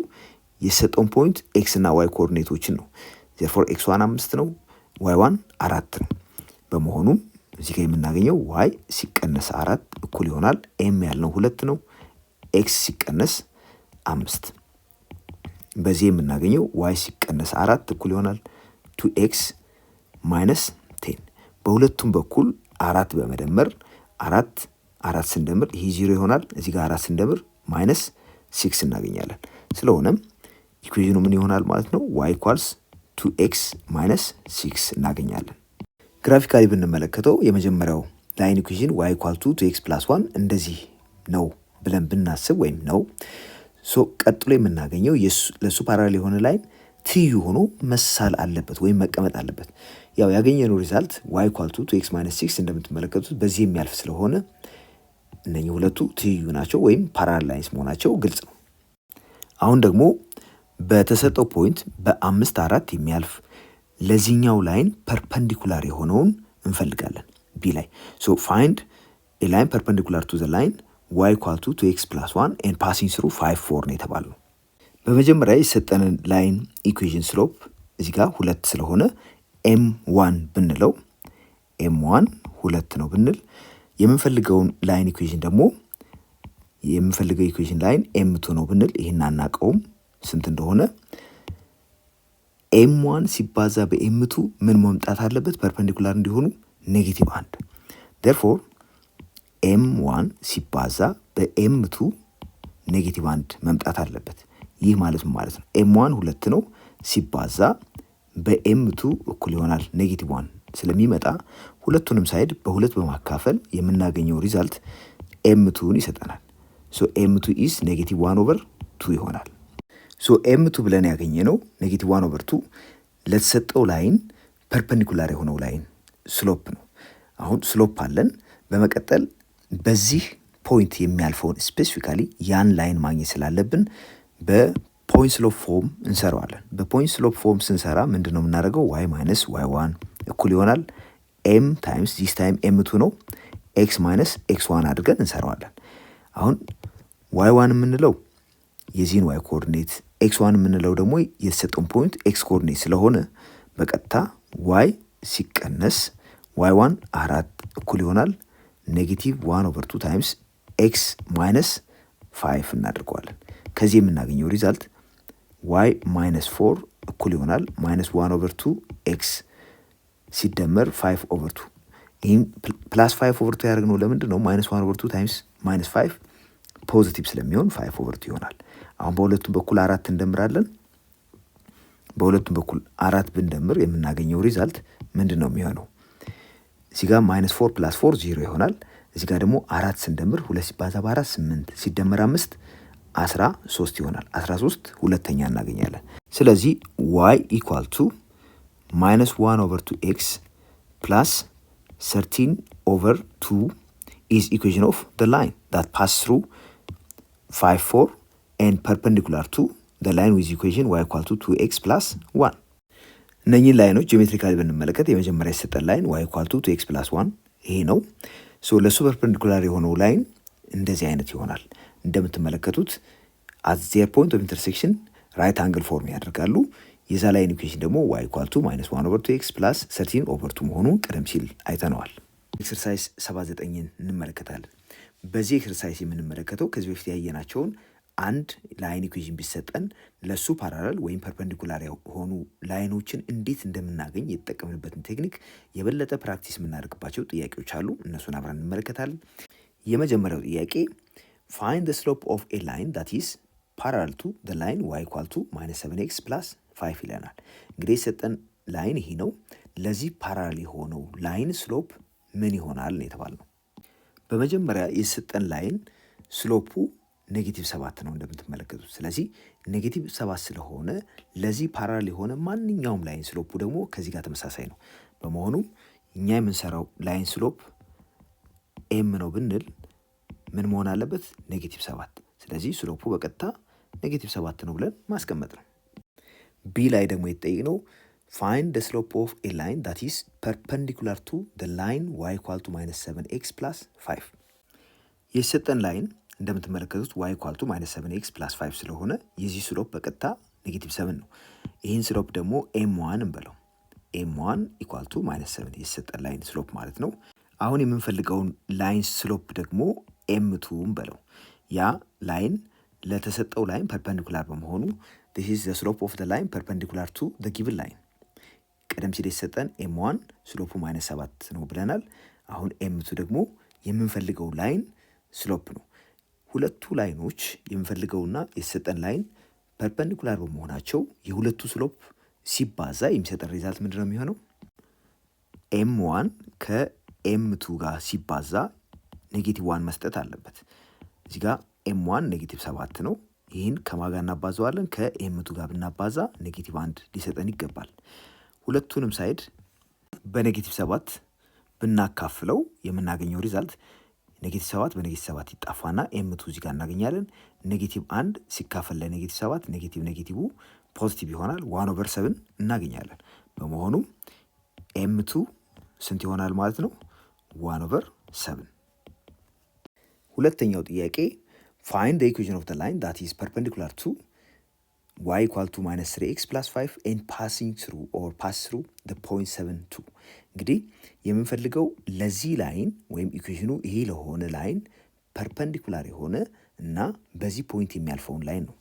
የሰጠውን ፖይንት x እና y ኮኦርዲኔቶችን ነው። therefore x1 5 ነው፣ y1 4 ነው። በመሆኑም እዚህ ጋር የምናገኘው y ሲቀነስ 4 እኩል ይሆናል m ያልነው 2 ነው፣ x ሲቀነስ 5። በዚህ የምናገኘው y ሲቀነስ 4 እኩል ይሆናል 2x minus 10። በሁለቱም በኩል 4 በመደመር 4 ስንደምር ይሄ 0 ይሆናል። እዚህ ጋር 4 ስንደምር -6 እናገኛለን። ስለሆነም ኢኩዌሽኑ ምን ይሆናል ማለት ነው? y equals 2x minus 6 እናገኛለን። ግራፊካሊ ብንመለከተው የመጀመሪያው ላይን ኢኩዌሽን y equal to 2x plus 1 እንደዚህ ነው ብለን ብናስብ ወይም ነው ቀጥሎ የምናገኘው ለሱ ፓራሌል የሆነ ላይን ትይዩ ሆኖ መሳል አለበት ወይም መቀመጥ አለበት። ያው ያገኘነው ሪዛልት y equal to 2x minus 6 እንደምትመለከቱት በዚህ የሚያልፍ ስለሆነ እነኚህ ሁለቱ ትይዩ ናቸው ወይም ፓራሌል ላይንስ መሆናቸው ግልጽ ነው። አሁን ደግሞ በተሰጠው ፖይንት በ5 4 የሚያልፍ ለዚህኛው ላይን ፐርፐንዲኩላር የሆነውን እንፈልጋለን ቢ ላይ። find a line perpendicular to the line y equal to 2x plus 1 and passing through 5 4 ነው የተባለው። በመጀመሪያ የሰጠንን ላይን ኢኩዌሽን ስሎፕ እዚህ ጋር 2 ስለሆነ m1 ብንለው m1 2 ነው ብንል የምንፈልገውን ላይን ኢኩዌሽን ደግሞ የምንፈልገው ኢኩዌሽን ላይን m2 ነው ብንል ይሄን አናውቀውም ስንት እንደሆነ። m1 ሲባዛ በm2 ምን መምጣት አለበት? ፐርፔንዲኩላር እንዲሆኑ -1። therefore m1 ሲባዛ በm2 -1 መምጣት አለበት። ይህ ማለት ማለት ነው m1 2 ነው ሲባዛ በm2 እኩል ይሆናል -1 ስለሚመጣ ሁለቱንም ሳይድ በሁለት በማካፈል የምናገኘው ሪዛልት m2ን ይሰጠናል። m2 is -1/2 ይሆናል። m2 ብለን ያገኘነው -1/2 ለተሰጠው ላይን ፐርፔንዲኩላር የሆነው ላይን ስሎፕ ነው። አሁን ስሎፕ አለን። በመቀጠል በዚህ ፖይንት የሚያልፈውን ስፔሲፊካሊ ያን ላይን ማግኘት ስላለብን በፖይንት ስሎፕ ፎርም እንሰራዋለን። በፖይንት ስሎፕ ፎርም ስንሰራ ምንድነው የምናደርገው? y minus y1 እኩል ይሆናል m times this time m2 ነው x minus x1 አድርገን እንሰራዋለን። አሁን y1 የምንለው የዚህን ዋይ ኮኦርዲኔት ኤክስ ዋን የምንለው ደግሞ የተሰጠውን ፖይንት ኤክስ ኮኦርዲኔት ስለሆነ በቀጥታ ዋይ ሲቀነስ ዋይ ዋን 4 እኩል ይሆናል ኔጌቲቭ 1/2 ታይምስ ኤክስ ማይነስ 5 እናደርገዋለን። ከዚህ የምናገኘው ሪዛልት ዋይ ማይነስ 4 እኩል ይሆናል ማይነስ 1/2 ኤክስ ሲደመር 5/2። ይህም ፕላስ 5/2 ያደርግነው ለምንድን ነው? ማይነስ 1/2 ታይምስ ማይነስ 5 ፖዚቲቭ ስለሚሆን 5/2 ይሆናል። አሁን በሁለቱም በኩል 4 እንደምራለን። በሁለቱም በኩል 4 ብንደምር የምናገኘው ሪዛልት ምንድን ነው የሚሆነው? እዚህ ጋር ማይነስ 4 ፕላስ 4 0 ይሆናል። እዚህ ጋር ደግሞ 4 ስንደምር 2 ሲባዛ በ4 8 ሲደመር 5 13 ይሆናል። 13 ሁለተኛ እናገኛለን። ስለዚህ y ኢኳል ቱ ማይነስ 1/2 ኤክስ ፕላስ 13/2 is equation of the line that pass through 5 4 and perpendicular to the line with equation y equal to 2x plus 1። እነኚህን ላይኖች ጂኦሜትሪካሊ ብንመለከት የመጀመሪያ የሰጠን ላይን y equal to 2x plus 1 ይሄ ነው። ሶ ለሱ ፐርፔንዲኩላር የሆነው ላይን እንደዚህ አይነት ይሆናል። እንደምትመለከቱት at their point of intersection right angle form ያደርጋሉ። የዛ ላይን ኢኩዌሽን ደግሞ y equal to minus 1/2x plus 13/2 መሆኑን ቀደም ሲል አይተነዋል። ኤክሰርሳይዝ 79ን እንመለከታለን። በዚህ ኤክሰርሳይዝ የምንመለከተው ከዚህ በፊት ያየናቸውን አንድ ላይን ኢኩዌሽን ቢሰጠን ለሱ ፓራለል ወይም ፐርፔንዲኩላር የሆኑ ላይኖችን እንዴት እንደምናገኝ የተጠቀምንበትን ቴክኒክ የበለጠ ፕራክቲስ የምናደርግባቸው ጥያቄዎች አሉ። እነሱን አብረን እንመለከታለን። የመጀመሪያው ጥያቄ find the slope of a line that is parallel to the line y equal to minus 7x plus 5 ይለናል። እንግዲህ የሰጠን ላይን ይሄ ነው። ለዚህ ፓራለል የሆነው ላይን ስሎፕ ምን ይሆናል ነው የተባልነው። በመጀመሪያ የሰጠን ላይን ስሎፑ ኔጌቲቭ 7 ነው እንደምትመለከቱት። ስለዚህ ኔጌቲቭ 7 ስለሆነ ለዚህ ፓራለል የሆነ ማንኛውም ላይን ስሎፑ ደግሞ ከዚህ ጋር ተመሳሳይ ነው። በመሆኑም እኛ የምንሰራው ላይን ስሎፕ ኤም ነው ብንል ምን መሆን አለበት? ኔጌቲቭ 7። ስለዚህ ስሎፑ በቀጥታ ኔጌቲቭ 7 ነው ብለን ማስቀመጥ ነው። ቢ ላይ ደግሞ የተጠየቅነው find the slope of a line that is perpendicular to the line y equal to minus 7x plus 5። የሰጠን ላይን እንደምትመለከቱት y equal to minus 7x plus 5 ስለሆነ የዚህ ስሎፕ በቀጥታ ኔጌቲቭ 7 ነው። ይህን ስሎፕ ደግሞ m1 እንበለው። m1 equal to minus 7 የሰጠን ላይን ስሎፕ ማለት ነው። አሁን የምንፈልገውን ላይን ስሎፕ ደግሞ m2 እንበለው። ያ ላይን ለተሰጠው ላይን ፐርፔንዲኩላር በመሆኑ this is the slope of the line perpendicular to the given line። ቀደም ሲል የተሰጠን m1 ስሎፑ ማይነስ 7 ነው ብለናል። አሁን m2 ደግሞ የምንፈልገው ላይን ስሎፕ ነው። ሁለቱ ላይኖች የምንፈልገውና የተሰጠን ላይን ፐርፔንዲኩላር በመሆናቸው የሁለቱ ስሎፕ ሲባዛ የሚሰጠን ሪዛልት ምንድን ነው የሚሆነው? m1 ከm2 ጋር ሲባዛ ኔጌቲቭ 1 መስጠት አለበት። እዚህ ጋር m1 ኔጌቲቭ 7 ነው። ይህን ከማጋ እናባዘዋለን። ከm2 ጋር ብናባዛ ኔጌቲቭ 1 ሊሰጠን ይገባል። ሁለቱንም ሳይድ በኔጌቲቭ 7 ብናካፍለው የምናገኘው ሪዛልት ኔጌቲቭ 7 በኔጌቲቭ 7 ይጣፋና m2 እዚህ ጋር እናገኛለን። ኔጌቲቭ 1 ሲካፈል ለኔጌቲቭ 7 ኔጌቲቭ ፖዚቲቭ ይሆናል 1/7 እናገኛለን። በመሆኑም m2 ስንት ይሆናል ማለት ነው? 1/7። ሁለተኛው ጥያቄ find the equation of the line that is perpendicular to y equal to minus 3x plus 5 and passing through or pass through the point 7 2። እንግዲህ የምንፈልገው ለዚህ ላይን ወይም ኢኩዌሽኑ ይሄ ለሆነ ላይን ፐርፔንዲኩላር የሆነ እና በዚህ ፖይንት የሚያልፈውን ላይን ነው።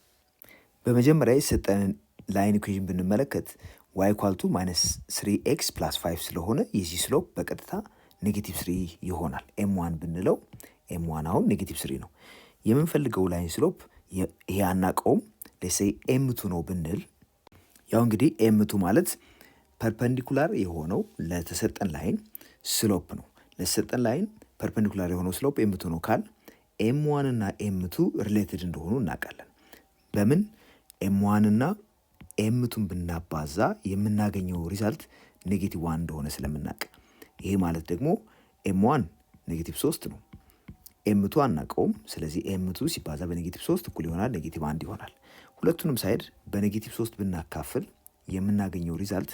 በመጀመሪያ የሰጠንን ላይን ኢኩዌሽን ብንመለከት y equal to minus 3x plus 5 ስለሆነ የዚህ ስሎፕ በቀጥታ ኔጌቲቭ 3 ይሆናል። m1 ብንለው m1 አሁን ኔጌቲቭ 3 ነው። የምንፈልገው ላይን ስሎፕ ይሄ አናውቀውም። ለሴ m2 ነው ብንል ያው እንግዲህ m2 ማለት ፐርፔንዲኩላር የሆነው ለተሰጠን ላይን ስሎፕ ነው። ለተሰጠን ላይን ፐርፔንዲኩላር የሆነው ስሎፕ m2 ነው ካል m1 እና m2 ሪሌትድ እንደሆኑ እናውቃለን። በምን m1 እና m2ን ብናባዛ የምናገኘው ሪዛልት ኔጌቲቭ 1 እንደሆነ ስለምናውቅ ይሄ ማለት ደግሞ m1 ኔጌቲቭ 3 ነው። m2 አናውቀውም። ስለዚህ m2 ሲባዛ በኔጌቲቭ 3 እኩል ይሆናል ኔጌቲቭ 1 ይሆናል። ሁለቱንም ሳይድ በኔጌቲቭ 3 ብናካፍል የምናገኘው ሪዛልት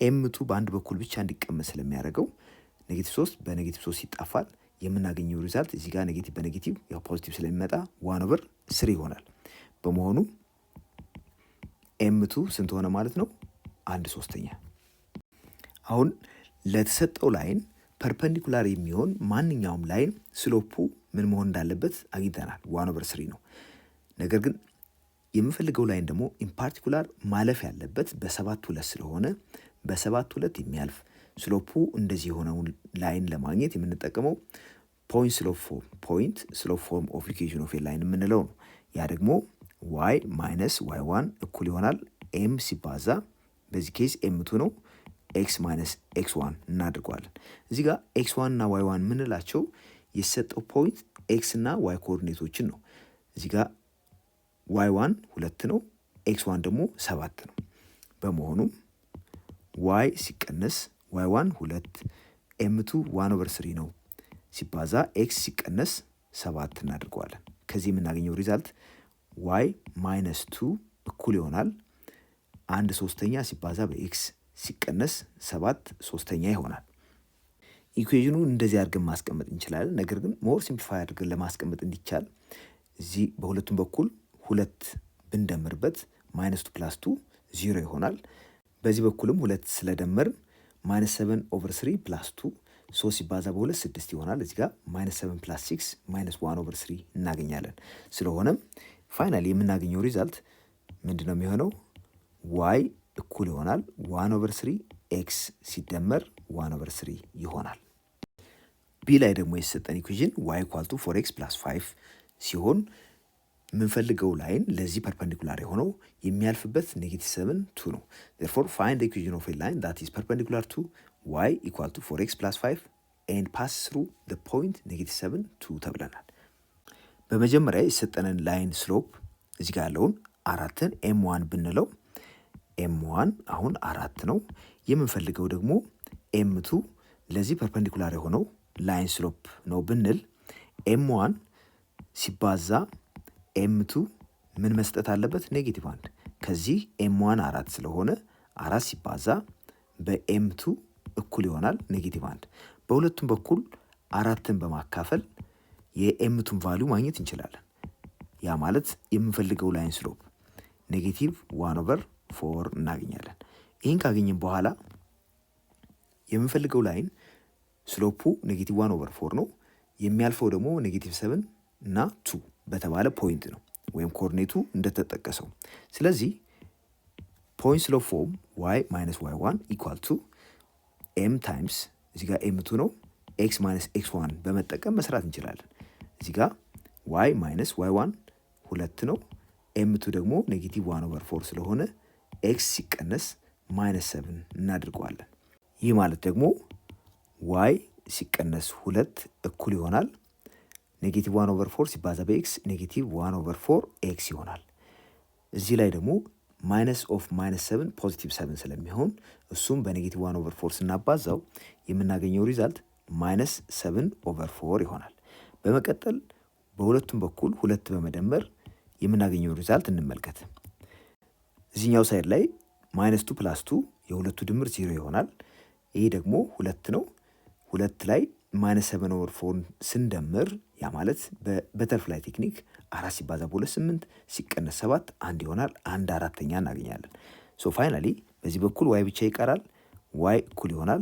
m2 በአንድ በኩል ብቻ እንዲቀመጥ ስለሚያደርገው ኔጌቲቭ 3 በኔጌቲቭ 3 ይጣፋል። የምናገኘው ሪዛልት እዚህ ጋር ኔጌቲቭ በኔጌቲቭ ያው ፖዚቲቭ ስለሚመጣ 1/3 ይሆናል። በመሆኑ ኤምቱ ስንት ሆነ ማለት ነው? 1/3። አሁን ለተሰጠው ላይን ፐርፐንዲኩላር የሚሆን ማንኛውም ላይን ስሎፑ ምን መሆን እንዳለበት አግኝተናል። 1/3 ነው። ነገር ግን የምፈልገው ላይን ደግሞ ኢንፓርቲኩላር ማለፍ ያለበት በ7/2 ስለሆነ በ7/2 የሚያልፍ ስሎፑ እንደዚህ የሆነውን ላይን ለማግኘት የምንጠቀመው ፖይንት ስሎፕ ፎርም ኦፍ ኢኩዌሽን ኦፍ ላይን የምንለው ነው። ያ ደግሞ y ማይነስ y1 እኩል ይሆናል ኤም ሲባዛ በዚህ ኬስ ኤምቱ ነው ኤክስ ማይነስ ኤክስ1 እናድርገዋለን። እዚህ ጋር ኤክስ1 እና y1 የምንላቸው የሰጠው ፖይንት ኤክስ እና y ኮኦርዲኔቶችን ነው። እዚህ ጋር y1 2 ነው፣ ኤክስ1 ደግሞ 7 ነው። በመሆኑም y ሲቀነስ y1 2 ኤምቱ 1/3 ነው ሲባዛ ኤክስ ሲቀነስ 7 እናድርገዋለን። ከዚህ የምናገኘው ሪዛልት y ማይነስ 2 እኩል ይሆናል 1/3 ሲባዛ በኤክስ ሲቀነስ 7/3 ይሆናል። ኢኩዌሽኑ እንደዚህ አድርገን ማስቀመጥ እንችላለን። ነገር ግን ሞር ሲምፕሊፋይ አድርገን ለማስቀመጥ እንዲቻል እዚህ በሁለቱም በኩል 2 ብንደምርበት -2 + 2 0 ይሆናል። በዚህ በኩልም 2 ስለደመርን -7/3 + 2 3 ሲባዛ በ2 6 ይሆናል። እዚህ ጋር -7 + 6 -1/3 እናገኛለን። ስለሆነም ፋይናሊ የምናገኘው ሪዛልት ምንድነው የሚሆነው? y እኩል ይሆናል 1/3 ኤክስ ሲደመር 1/3 ይሆናል። ቢ ላይ ደግሞ የተሰጠን ኢኩዌሽን y = 4x + 5 ሲሆን የምንፈልገው ላይን ለዚህ ፐርፐንዲኩላር የሆነው የሚያልፍበት -7 2 ነው። therefore find the equation of a line that is perpendicular to y = 4x + 5 and pass through the point -7 2 ተብለናል። በመጀመሪያ የሰጠንን ላይን ስሎፕ እዚህ ጋር ያለውን 4ን m1 ብንለው m1 አሁን 4 ነው። የምንፈልገው ደግሞ m2 ለዚህ ፐርፐንዲኩላር የሆነው ላይን ስሎፕ ነው ብንል m1 ሲባዛ m2 ምን መስጠት አለበት? -1። ከዚህ m1 4 ስለሆነ 4 ሲባዛ በm2 እኩል ይሆናል -1። በሁለቱም በኩል 4ን በማካፈል የm2ን ቫልዩ ማግኘት እንችላለን። ያ ማለት የምንፈልገው ላይን ስሎፕ -1/4 እናገኛለን። ይህን ካገኘን በኋላ የምንፈልገው ላይን ስሎፑ -1/4 ነው። የሚያልፈው ደግሞ -7 እና 2 በተባለ ፖይንት ነው ወይም ኮኦርዲኔቱ እንደተጠቀሰው። ስለዚህ ፖይንት ስሎፕ ፎርም y - y1 = m ታይምስ እዚህ ጋር m2 ነው x - x1 በመጠቀም መስራት እንችላለን። እዚህ ጋር y - y1 2 ነው፣ m2 ደግሞ -1/4 ስለሆነ x ሲቀነስ -7 እናድርገዋለን። ይህ ማለት ደግሞ y ሲቀነስ 2 እኩል ይሆናል -1/4 ሲባዛ በኤክስ -1/4 ኤክስ ይሆናል። እዚህ ላይ ደግሞ -7 +7 ስለሚሆን እሱም በ-1/4 ስናባዛው የምናገኘው ሪዛልት -7/4 ይሆናል። በመቀጠል በሁለቱም በኩል 2 በመደመር የምናገኘው ሪዛልት እንመልከት። እዚህኛው ሳይድ ላይ -2 + 2 የሁለቱ ድምር 0 ይሆናል። ይሄ ደግሞ 2 ነው። 2 ላይ -7/4 ስንደምር ያ ማለት በበተርፍላይ ቴክኒክ 4 ሲባዛ በ2 8 ሲቀነስ 7 1 ይሆናል። 1/4 እናገኛለን። ሶ ፋይናሊ በዚህ በኩል y ብቻ ይቀራል። y እኩል ይሆናል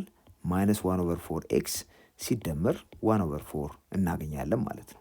-1/4 ኤክስ ሲደመር 1/4 እናገኛለን ማለት ነው።